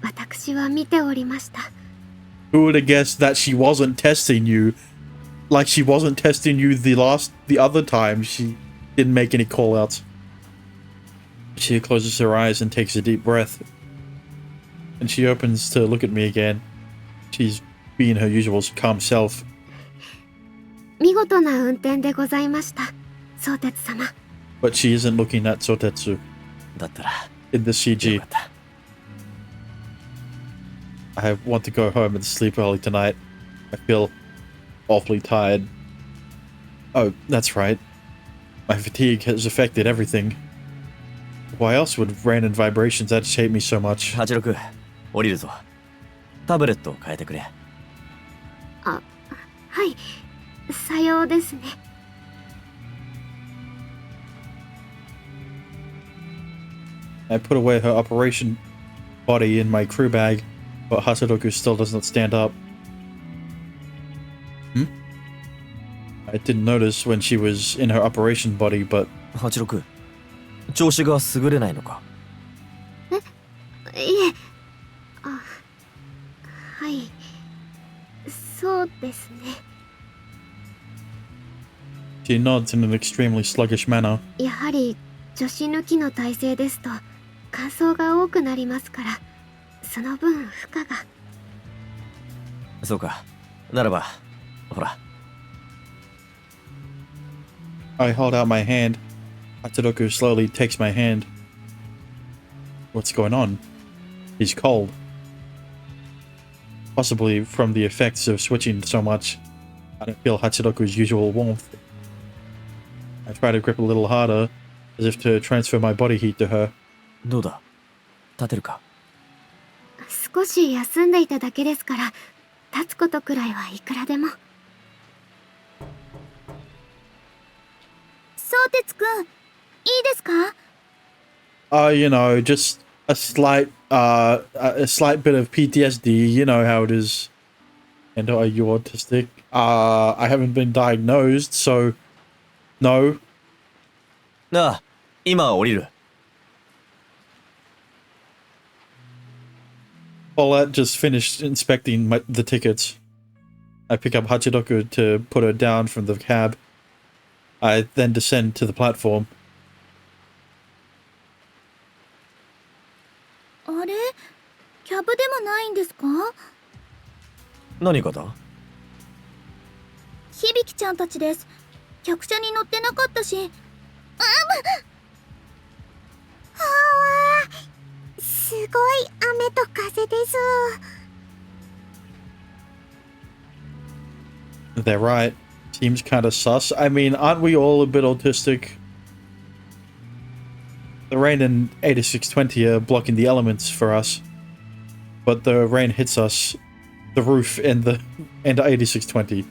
私は見ておりました。 Who would have guessed that she wasn't testing you? Like she wasn't testing you the other time she didn't make any call-outs. She closes her eyes and takes a deep breath. And she opens to look at me again. She's being her usual calm self. 見事な運転でございました、相鉄様。 But she isn't looking at Sotetsu だったら in the よ CG. かった I want to go home and sleep early tonight. I feel awfully tired. Oh, that's right. My fatigue has affected everything. Why else would rain and vibrations agitate me so much? 86降りるぞタブレットを変えてくれはい、さようですね。 I put away her operation body in my crew bag, but Hachiroku still doesn't stand up. I didn't notice when she was in her operation body, but 86調子が優れないのかいえ、はい、そうですね。 she nods in an extremely sluggish manner. やはり女子抜きの体勢ですと乾燥が多くなりますから、その分負荷が。そうかならばほら I hold out my hand. Hachiroku slowly takes my hand. What's going on? He's cold. Possibly from the effects of switching so much. I don't feel Hachiroku's usual warmth. I try to grip a little harder, as if to transfer my body heat to her. どうだ立てるか少し休んでいただけですから、立つことくらいはいくらでも。相鉄くん、いいですか？ You know, just a slight bit of PTSD. You know how it is. And are you autistic? I haven't been diagnosed, so no. ああ、今降りる。Paulette just finished inspecting the tickets. I pick up Hachiroku to put her down from the cab. I then descend to the platform. あれキャブでもないんですか？何かだ？響ちゃんたちです。客車に乗ってなかったし。すごい雨と風です。 They're right. Seems kind of sus. I mean, aren't we all a bit autistic? The rain and 8620 are blocking the elements for us. But the rain hits us, the roof and 8620.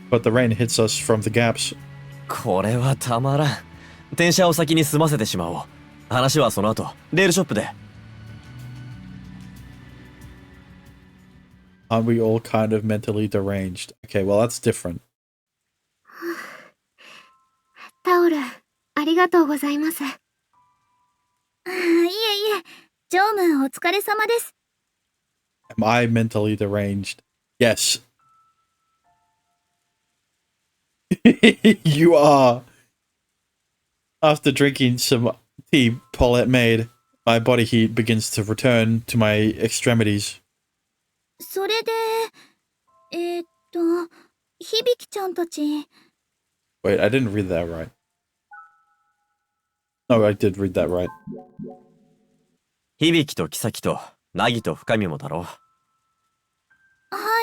But the rain hits us from the gaps. これはたまらん。転車を先に済ませてしまおう。話はその後、レールショップで。Aren't we all kind of mentally deranged? Okay, well that's different. タオル、ありがとうございます。いえいえ、乗務お疲れ様です。 Am I mentally deranged? Yes. You are. After drinking some tea Paulette made, my body heat begins to return to my extremities. それで、響ちゃんたち。 Wait, I didn't read that right. No, I did read that right. 響と妃と凪と深見もだろう。は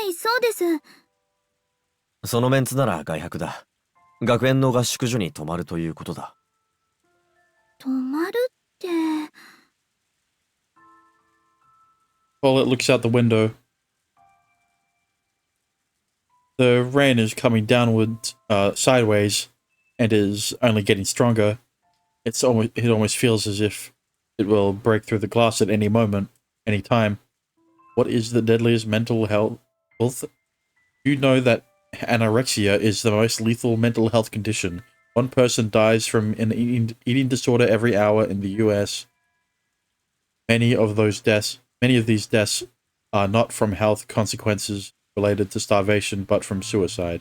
い、そうです。そのメンツなら外泊だ。学園の合宿所に泊まるということだ。泊まるって。 Paulette looks out the window. The rain is coming downwards, sideways, and is only getting stronger. It almost feels as if it will break through the glass at any moment, any time. What is the deadliest mental health? You know that anorexia is the most lethal mental health condition. One person dies from an eating disorder every hour in the US. Many of these deaths are not from health consequences related to starvation, but from suicide.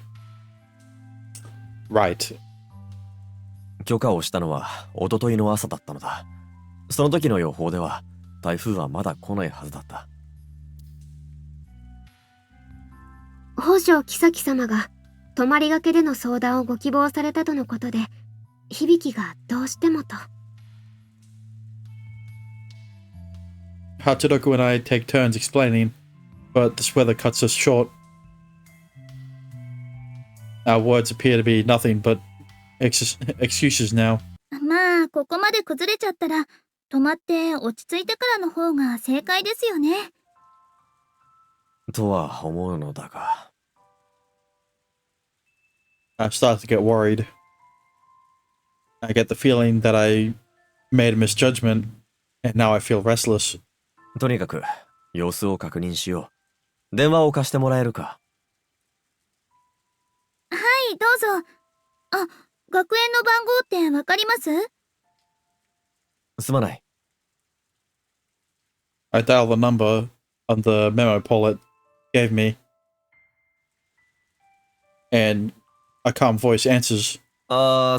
Right. 許可をしたのは一昨日の朝だったのだ。その時の予報では台風はまだ来ないはずだった。宝生妃様が泊まりがけでの相談をご希望されたとのことで、響がどうしてもと。 Hachiroku and I take turns explaining, but this weather cuts us short. Our words appear to be nothing but excuses now. まあ、ここまで崩れちゃったら、泊まって落ち着いてからの方が正解ですよね。とは思うのだが。I start to get worried. I get the feeling that I made a misjudgment, and now I feel restless. とにかく様子を確認しよう。電話を貸してもらえるか？はい、どうぞ。あ、学園の番号ってわかります？すまない。I dial the number on the memo Paulette gave me, and a calm voice answers.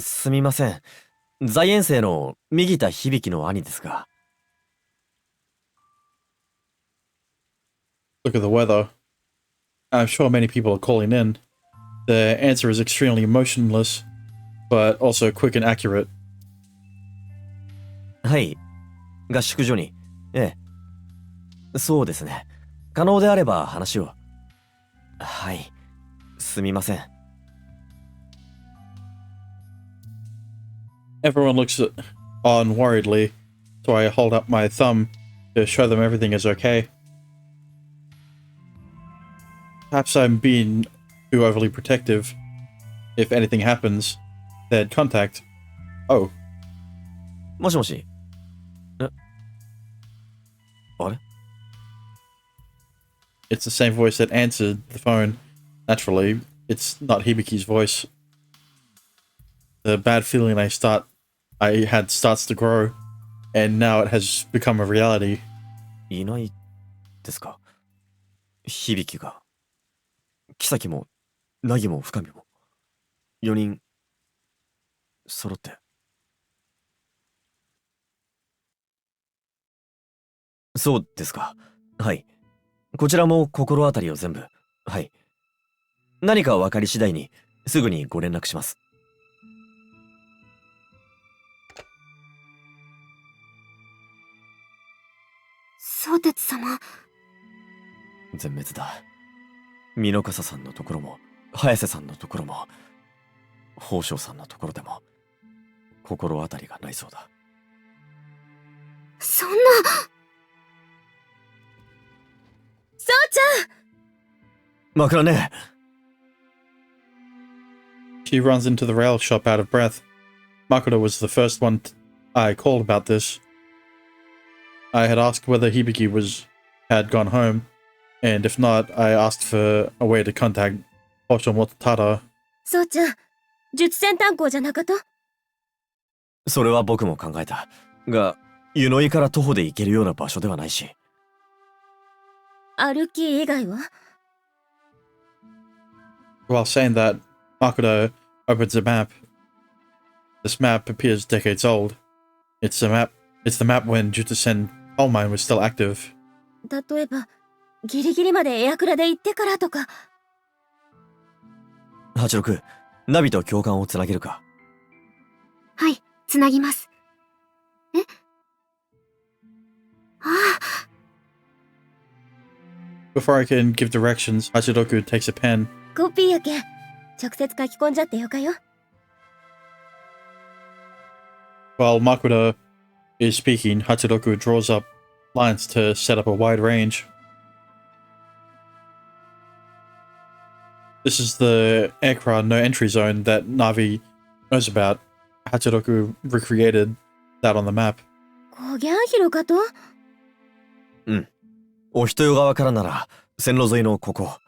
すみません。在園生の右田響の兄ですが。Look at the weather. I'm sure many people are calling in. The answer is extremely emotionless, but also quick and accurate. はい。合宿所に。ええ。そうですね。可能であれば話を。はい。すみません。Everyone looks on worriedly, so I hold up my thumb to show them everything is okay. Perhaps I'm being too overly protective. If anything happens, they'd contact. Oh. もしもし。あれ？ It's the same voice that answered the phone. Naturally, it's not Hibiki's voice. The bad feeling I start I had starts to grow, and now it has become a reality. いないですか？響が、妃も、凪も深見も、4人、揃って。そうですか。はい。こちらも心当たりを全部。はい。何か分かり次第に、すぐにご連絡します。相鉄様。全滅だ。美濃笠さんのところも、早瀬さんのところも、宝生さんのところでも、心当たりがないそうだ。そんな。そうちゃん。枕ね。She runs into the rail shop out of breath. Makoto was the first one I called about this. I had asked whether Hibiki had gone home, and if not, I asked for a way to contact Hosho Mototada. そうちゃん、術戦炭鉱じゃなかと？それは僕も考えた。が、湯の井から徒歩で行けるような場所ではないし。歩き以外は？ While saying that, Makoto opens a map. This map appears decades old. It's the map when Jutusen coal mine was still active. 例えば、ギリギリまでエアクラで行ってからとか。86、ナビと教官をつなげるか？はい、つなぎます。え？ああ。Before I can give directions, Hachiroku takes a pen. コピーやけん、直接書き込んじゃってよかよ。While Makoto is speaking, Hachiroku draws up lines to set up a wide range. This is the aircraft no entry zone that Navi knows about. Hachiroku recreated that on the map. こぎゃん広かと？うん。お人よ側からなら、線路沿いのここ。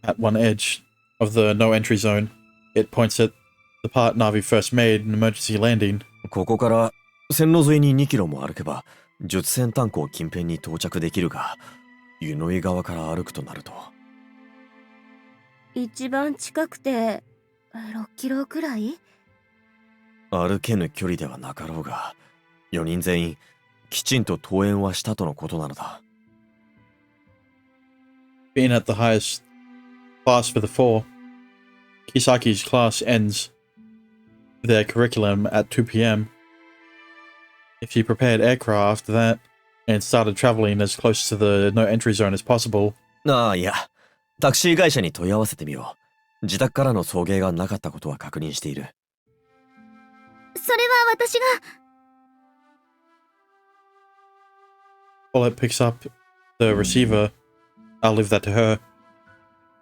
At one edge of the no entry zone, it points at the part Navi first made an emergency landing. ここから線路沿いに2キロも歩けば、術戦炭鉱近辺に到着できるが、湯の井側から歩くとなると。一番近くて6キロくらい？歩けぬ距離ではなかろうが、4人全員きちんと登園はしたとのことなのだ。Being at the highest class for the four, Kisaki's class ends their curriculum at 2 p.m. If he prepared aircraft after that and started traveling as close to the no entry zone as possible. ああ、いや、タクシー会社に問い合わせてみよう。自宅からの送迎がなかったことは確認している。それは私が。While it picks up the receiver, I'll leave that to her.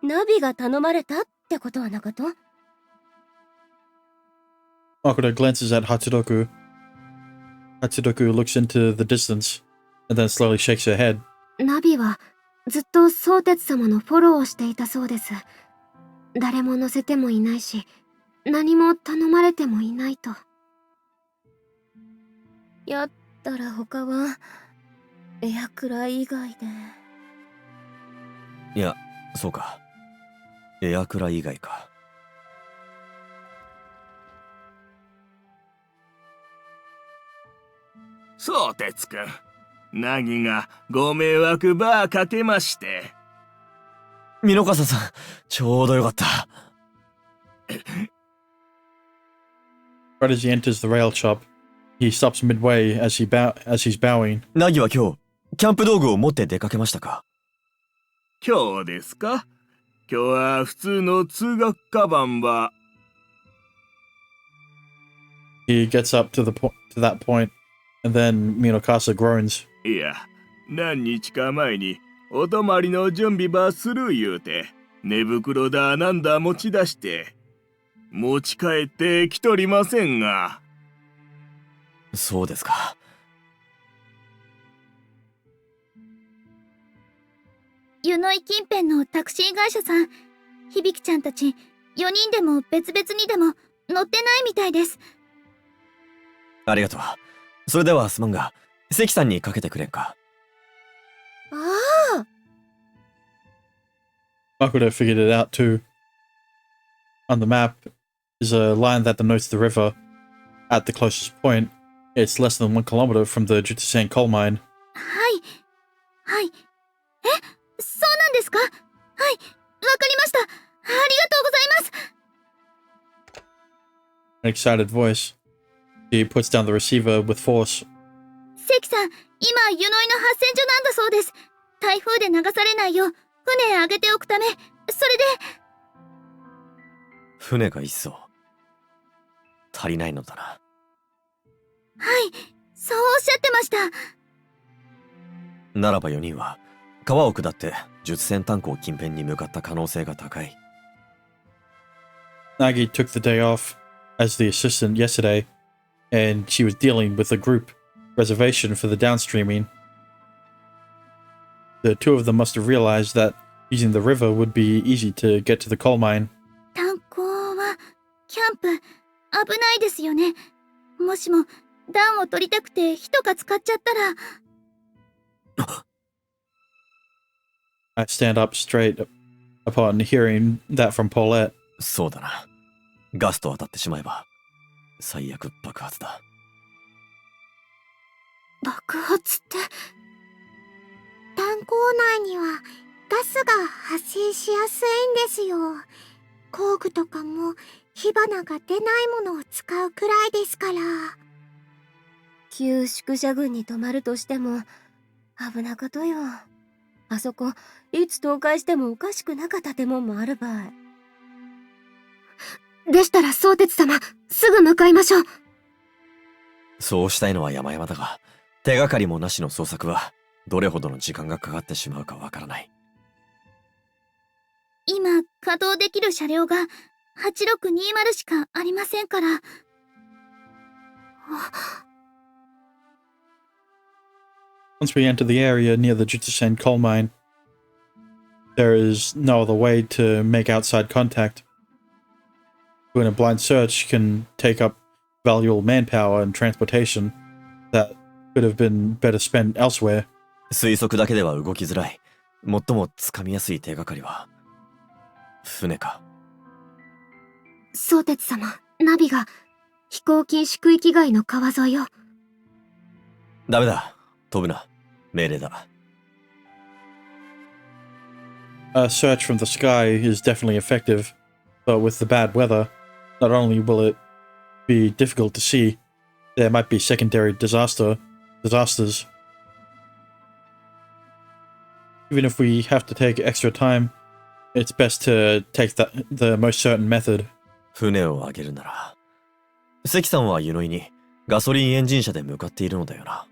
ナビが頼まれたってことはなかと？ Makoto glances at Hachiroku. Hachiroku looks into the distance and then slowly shakes her head. ナビはずっと相鉄様のフォローをしていたそうです。誰も乗せてもいないし、何も頼まれてもいないと。やったら他はエアクラ以外で。いや、そうか。エアクラ以外か。そうてつくん、ナギがご迷惑ばかけまして。美濃笠さん、ちょうどよかった。Right as he enters the rail shop, he stops midway as he's bowing. ナギは今日、キャンプ道具を持って出かけましたか？今日ですか？今日は普通の通学カバンは。He gets up to that point, and then Minokasa groans. いや、何日か前にお泊まりの準備ばする言うて、寝袋だなんだ持ち出して、持ち帰ってきとりませんが。そうですか。湯の井近辺のタクシー会社さん、響ちゃんたち4人でも別々にでも乗ってないみたいです。ありがとう。それではすまんが、関さんにかけてくれんか。ああ、 Makura figured it out too. On the map is a line that denotes the river. At the closest point, it's less than 1 kilometer from the Jutsusan coal mine. はい。はい。え、そうなんですか？はい。わかりました。ありがとうございます。An excited voice. She puts down the receiver with force. 関さん、今、湯の井の発船所なんだそうです。台風で流されないよう、船上げておくため、それで。船が一艘。足りないのだな。はい、そうおっしゃってました。ならば4人は、川を下って術船炭鉱近辺に向かった可能性が高い。Nagi took the day off as the assistant yesterday, and she was dealing with a group reservation for the downstreaming. The two of them must have realized that using the river would be easy to get to the coal mine. 炭鉱は、キャンプ、危ないですよね。もしも、暖を取りたくて人が使っちゃったら。I stand up straight upon hearing that from Paulette. そうだな。ガスと当たってしまえば、最悪爆発だ。爆発って。炭鉱内にはガスが発生しやすいんですよ。工具とかも火花が出ないものを使うくらいですから。旧宿舎群に泊まるとしても危なかとよ。あそこいつ倒壊してもおかしくなか建物もあるばい。でしたら相鉄様、すぐ向かいましょう。そうしたいのは山々だが、手がかりもなしの捜索はどれほどの時間がかかってしまうかわからない。今稼働できる車両が8620しかありませんから。Once we enter the area near the Jutsusen coal mine, there is no other way to make outside contact. Doing a blind search can take up valuable manpower and transportation that could have been better spent elsewhere. 推測だけでは動きづらい。最もつかみやすい手がかりは、船か。相鉄様、ナビが飛行禁止区域外の川沿いを。ダメだ。飛ぶな。命令だ。A search from the sky is definitely effective, but with the bad weather, not only will it be difficult to see, there might be secondary disasters. Even if we have to take extra time, it's best to take the most certain method. 船を上げるなら、関さんは湯の井にガソリンエンジン車で向かっているのだよな。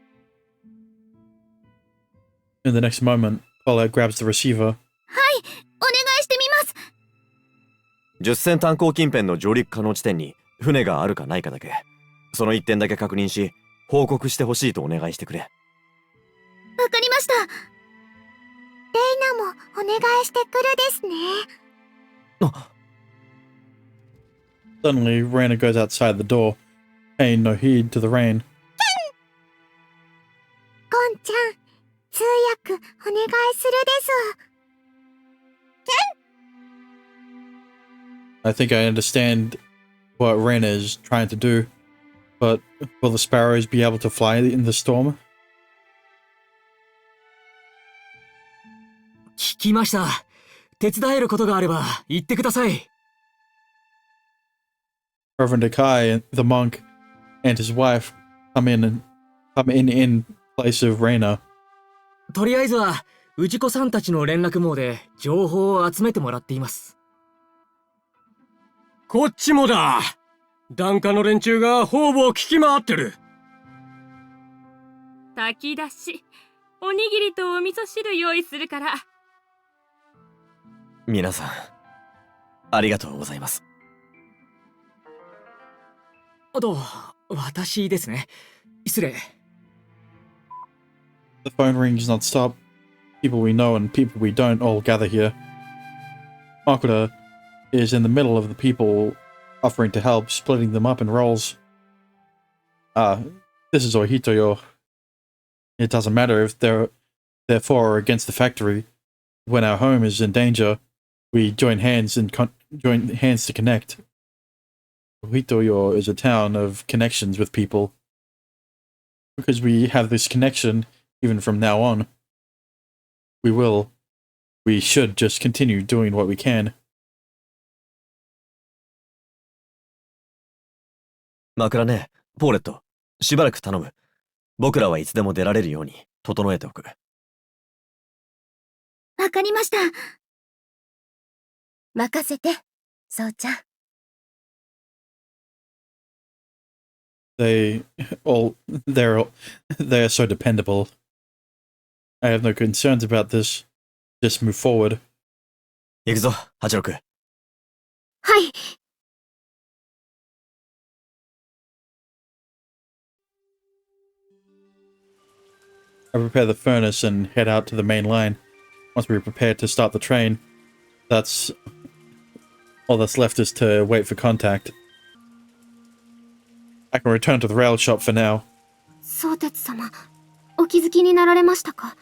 In the next moment, Paulette grabs the receiver. はい、お願いしてみます。10船炭鉱近辺の上陸可能地点に船があるかないかだけ、その1点だけ確認し、報告してほしいとお願いしてくれ。わかりました。レイナもお願いしてくるですね。Suddenly, Raina goes outside the door, paying no heed to the rain. ゴンちゃん、通訳お願いするです。I think I understand what Raina is trying to do, but will the sparrows be able to fly in the storm? 聞きました。手伝えることがあれば言ってください。Reverend Akai, the monk, and his wife come in place of Raina. とりあえずは氏子さんたちの連絡網で情報を集めてもらっています。こっちもだ。檀家の連中が方々聞き回ってる。炊き出し、おにぎりとお味噌汁用意するから。皆さん、ありがとうございます。私ですね。失礼。The phone rings non-stop. People we know and people we don't all gather here. Makura is in the middle of the people offering to help, splitting them up in roles. This is Ohitoyo. It doesn't matter if they're for or against the factory. When our home is in danger, we join hands to connect. Ohitoyo is a town of connections with people. Because we have this connection, even from now on, we should just continue doing what we can. 枕ね、ポーレット、しばらく頼む。僕らはいつでも出られるように整えておく。わかりました。任せて、そうちゃん。They're so dependable. I have no concerns about this. Just move forward. 行くぞ、86。はい。I prepare the furnace and head out to the main line. Once we're prepared to start the train, all that's left is to wait for contact. I can return to the rail shop for now. 相鉄様、お気づきになられましたか？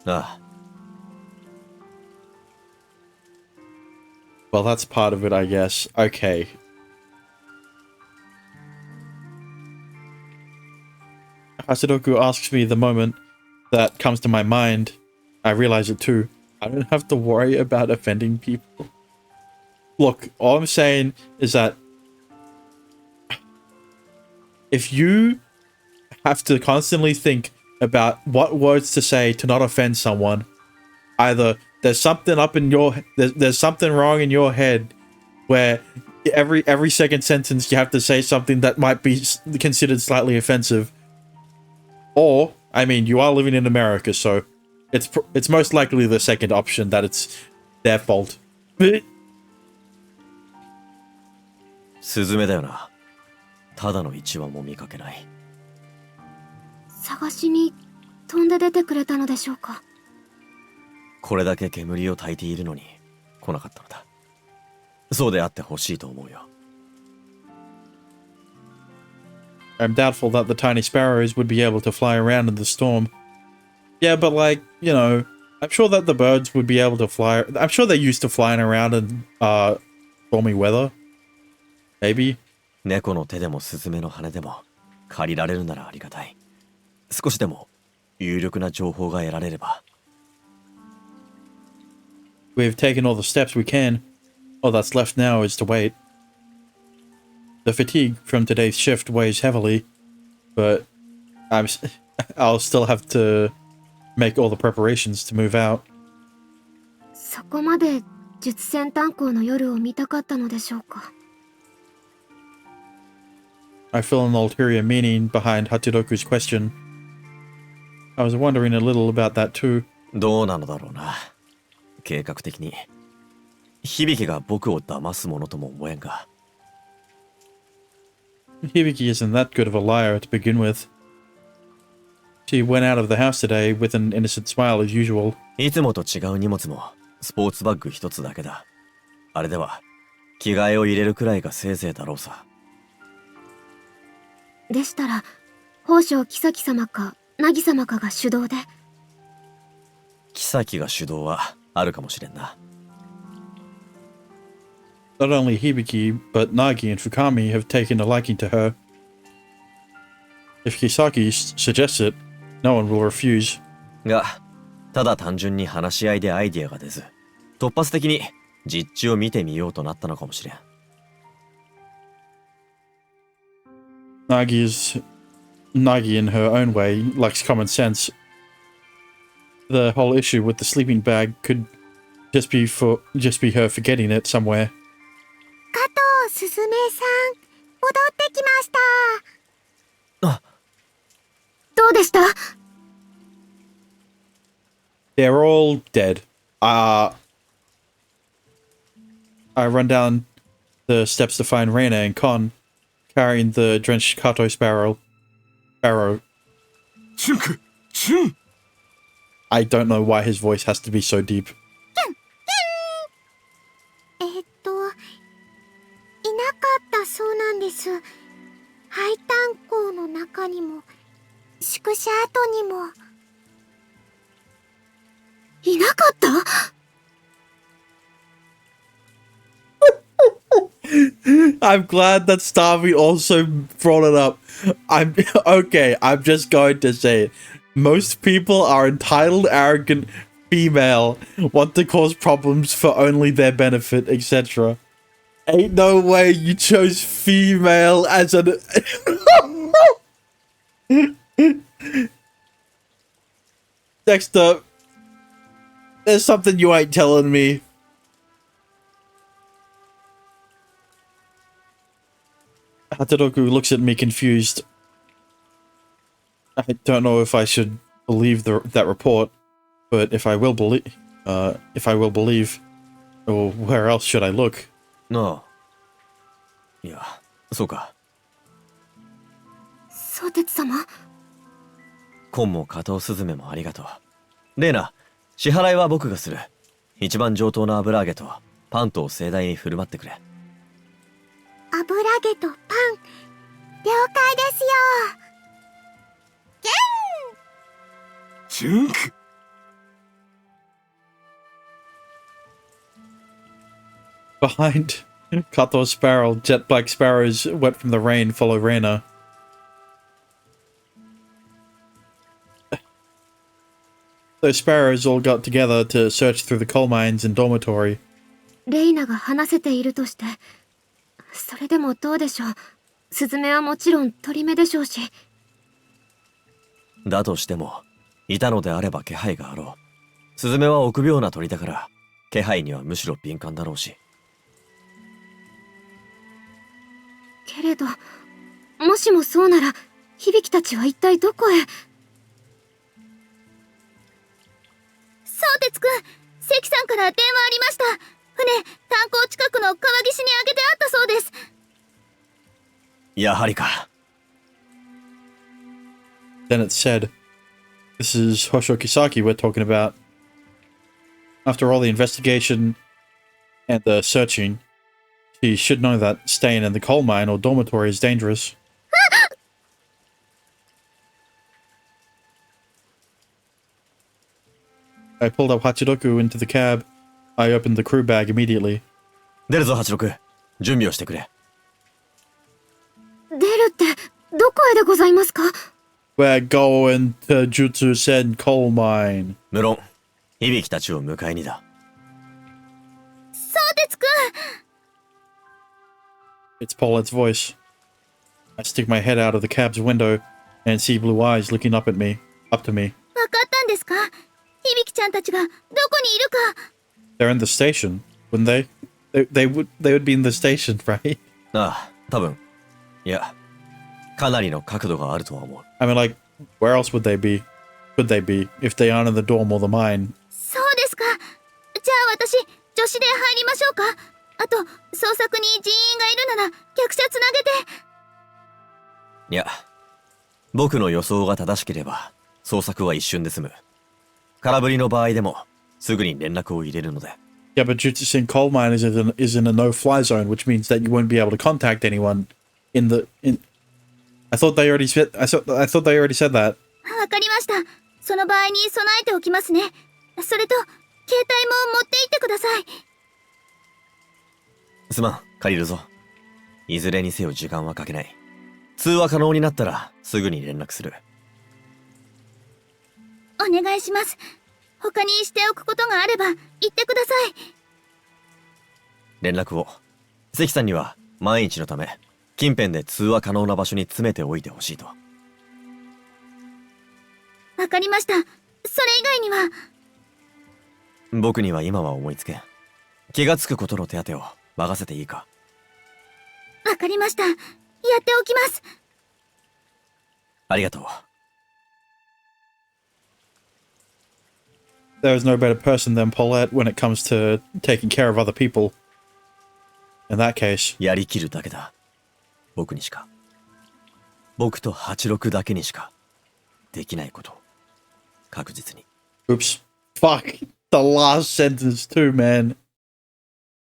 ああ。Well, that's part of it, I guess. Okay. Hachiroku asks me the moment that comes to my mind. I realize it too. I don't have to worry about offending people. Look, all I'm saying is that if you have to constantly think about what words to say to not offend someone, either there's something up in there's something wrong in your head where every second sentence you have to say something that might be considered slightly offensive, or I mean, you are living in America, so it's most likely the second option, that it's their fault. スズメだよな。ただの一羽も見かけない。探しに飛んで出てくれたのでしょうか。これだけ煙を焚いているのに来なかったのだ。そうであってほしいと思うよ。I'm doubtful that the tiny sparrows would be able to fly around in the storm. Yeah, but like, you know, I'm sure that the birds would be able to fly. I'm sure they're used to flying around in stormy weather. Maybe. 猫の手でもスズメの羽でも借りられるならありがたい。少しでも有力な情報が得られれば。We've taken all the steps we can. All that's left now is to wait. The fatigue from today's shift weighs heavily, but I'll still have to make all the preparations to move out. そこまで術戦炭鉱の夜を見たかったのでしょうか。I feel an ulterior meaning behind Hachiroku's question. I was wondering a little about that too. どうなのだろうな。計画的に。響が僕を騙すものとも思えんが。Hibiki isn't that good of a liar to begin with. She went out of the house today with an innocent smile as usual. いつもと違う荷物もスポーツバッグ一つだけだ。あれでは着替えを入れるくらいがせいぜいだろうさ。でしたら、宝生妃様か凪様かが主導で。妃が主導はあるかもしれんな。Not only Hibiki, but Nagi and Fukami have taken a liking to her. If Kisaki suggests it, no one will refuse. が、ただ単純に話し合いでアイディアが出ず、突発的に実地を見てみようとなったのかもしれん。Nagi in her own way lacks common sense. The whole issue with the sleeping bag could just be her forgetting it somewhere. 加藤すずめさん、戻ってきました。あ、どうでした？ They're all dead. I run down the steps to find Reina and Kon, carrying the drenched Kato sparrow. I don't know why his voice has to be so deep. なかったそうなんです。配炭鉱の中にも宿舎跡にも。いなかった？ I'm glad that Starvey also brought it up. I'm okay. I'm just going to say it. Most people are entitled, arrogant, female, want to cause problems for only their benefit, etc. Ain't no way you chose female as an. Dexter, there's something you ain't telling me. Hachiroku looks at me confused. I don't know if I should believe that report, but if I will believe, or where else should I look? なあ。いや、そうか。相鉄様。コンも加藤スズメもありがとう。レイナ、支払いは僕がする。一番上等な油揚げとパンと盛大に振る舞ってくれ。油揚げとパン、了解ですよ。チュンク。Behind Kato's sparrow, jet black sparrows wet from the rain follow Reina. Those sparrows all got together to search through the coal mines and dormitory. レイナが話せているとして、それでもどうでしょう。スズメはもちろん鳥目でしょうし。だとしても、いたのであれば気配があろう。スズメは臆病な鳥だから、気配にはむしろ敏感だろうし。けれど、もしもそうなら、響たちは一体どこへ？相鉄くん、関さんから電話ありました。船、炭鉱近くの川岸に上げてあったそうです。やはりか。Then it said, "This is Hosho Kisaki we're talking about." After all the investigation and the searching, she should know that staying in the coal mine or dormitory is dangerous. I pulled up Hachiroku into the cab. I opened the crew bag immediately. 出るぞ、86。準備をしてくれ。出るって、どこへでございますか？ We're going to Jutsu-sen coal mine. 無論、響たちを迎えにだ。相鉄くん。It's Paulette's voice. I stick my head out of the cab's window and see blue eyes looking up to me. わかったんですか？響ちゃんたちがどこにいるか。They're in the station, wouldn't they? They would be in the station, right? ああ、多分。いや、かなりの角度があるとは思う。I mean, like, where else would they be? Could they be if they aren't in the dorm or the mine? そうですか。じゃあ私、助手で入りましょうか。あと、捜索に人員がいるなら、客車つなげて。いや、僕の予想が正しければ、捜索は一瞬で済む。空振りの場合でも、すぐに連絡を入れるので。Yeah, but Jutsu-sen coal mine is in a no-fly zone, which means that you won't be able to contact anyone in the. I thought they already said. I thought they already said that. わかりました。その場合に備えておきますね。それと、携帯も持って行ってください。すまん、借りるぞ。いずれにせよ時間はかけない。通話可能になったら、すぐに連絡する。お願いします。他にしておくことがあれば言ってください。連絡を。関さんには万一のため近辺で通話可能な場所に詰めておいてほしいと。わかりました。それ以外には。僕には今は思いつけん。気がつくことの手当てを任せていいか。わかりました。やっておきます。ありがとう。There is no better person than Paulette when it comes to taking care of other people. In that case, やりきるだけだ。僕にしか。僕と86だけにしかできないこと。確実に。 oops, fuck the last sentence too, man.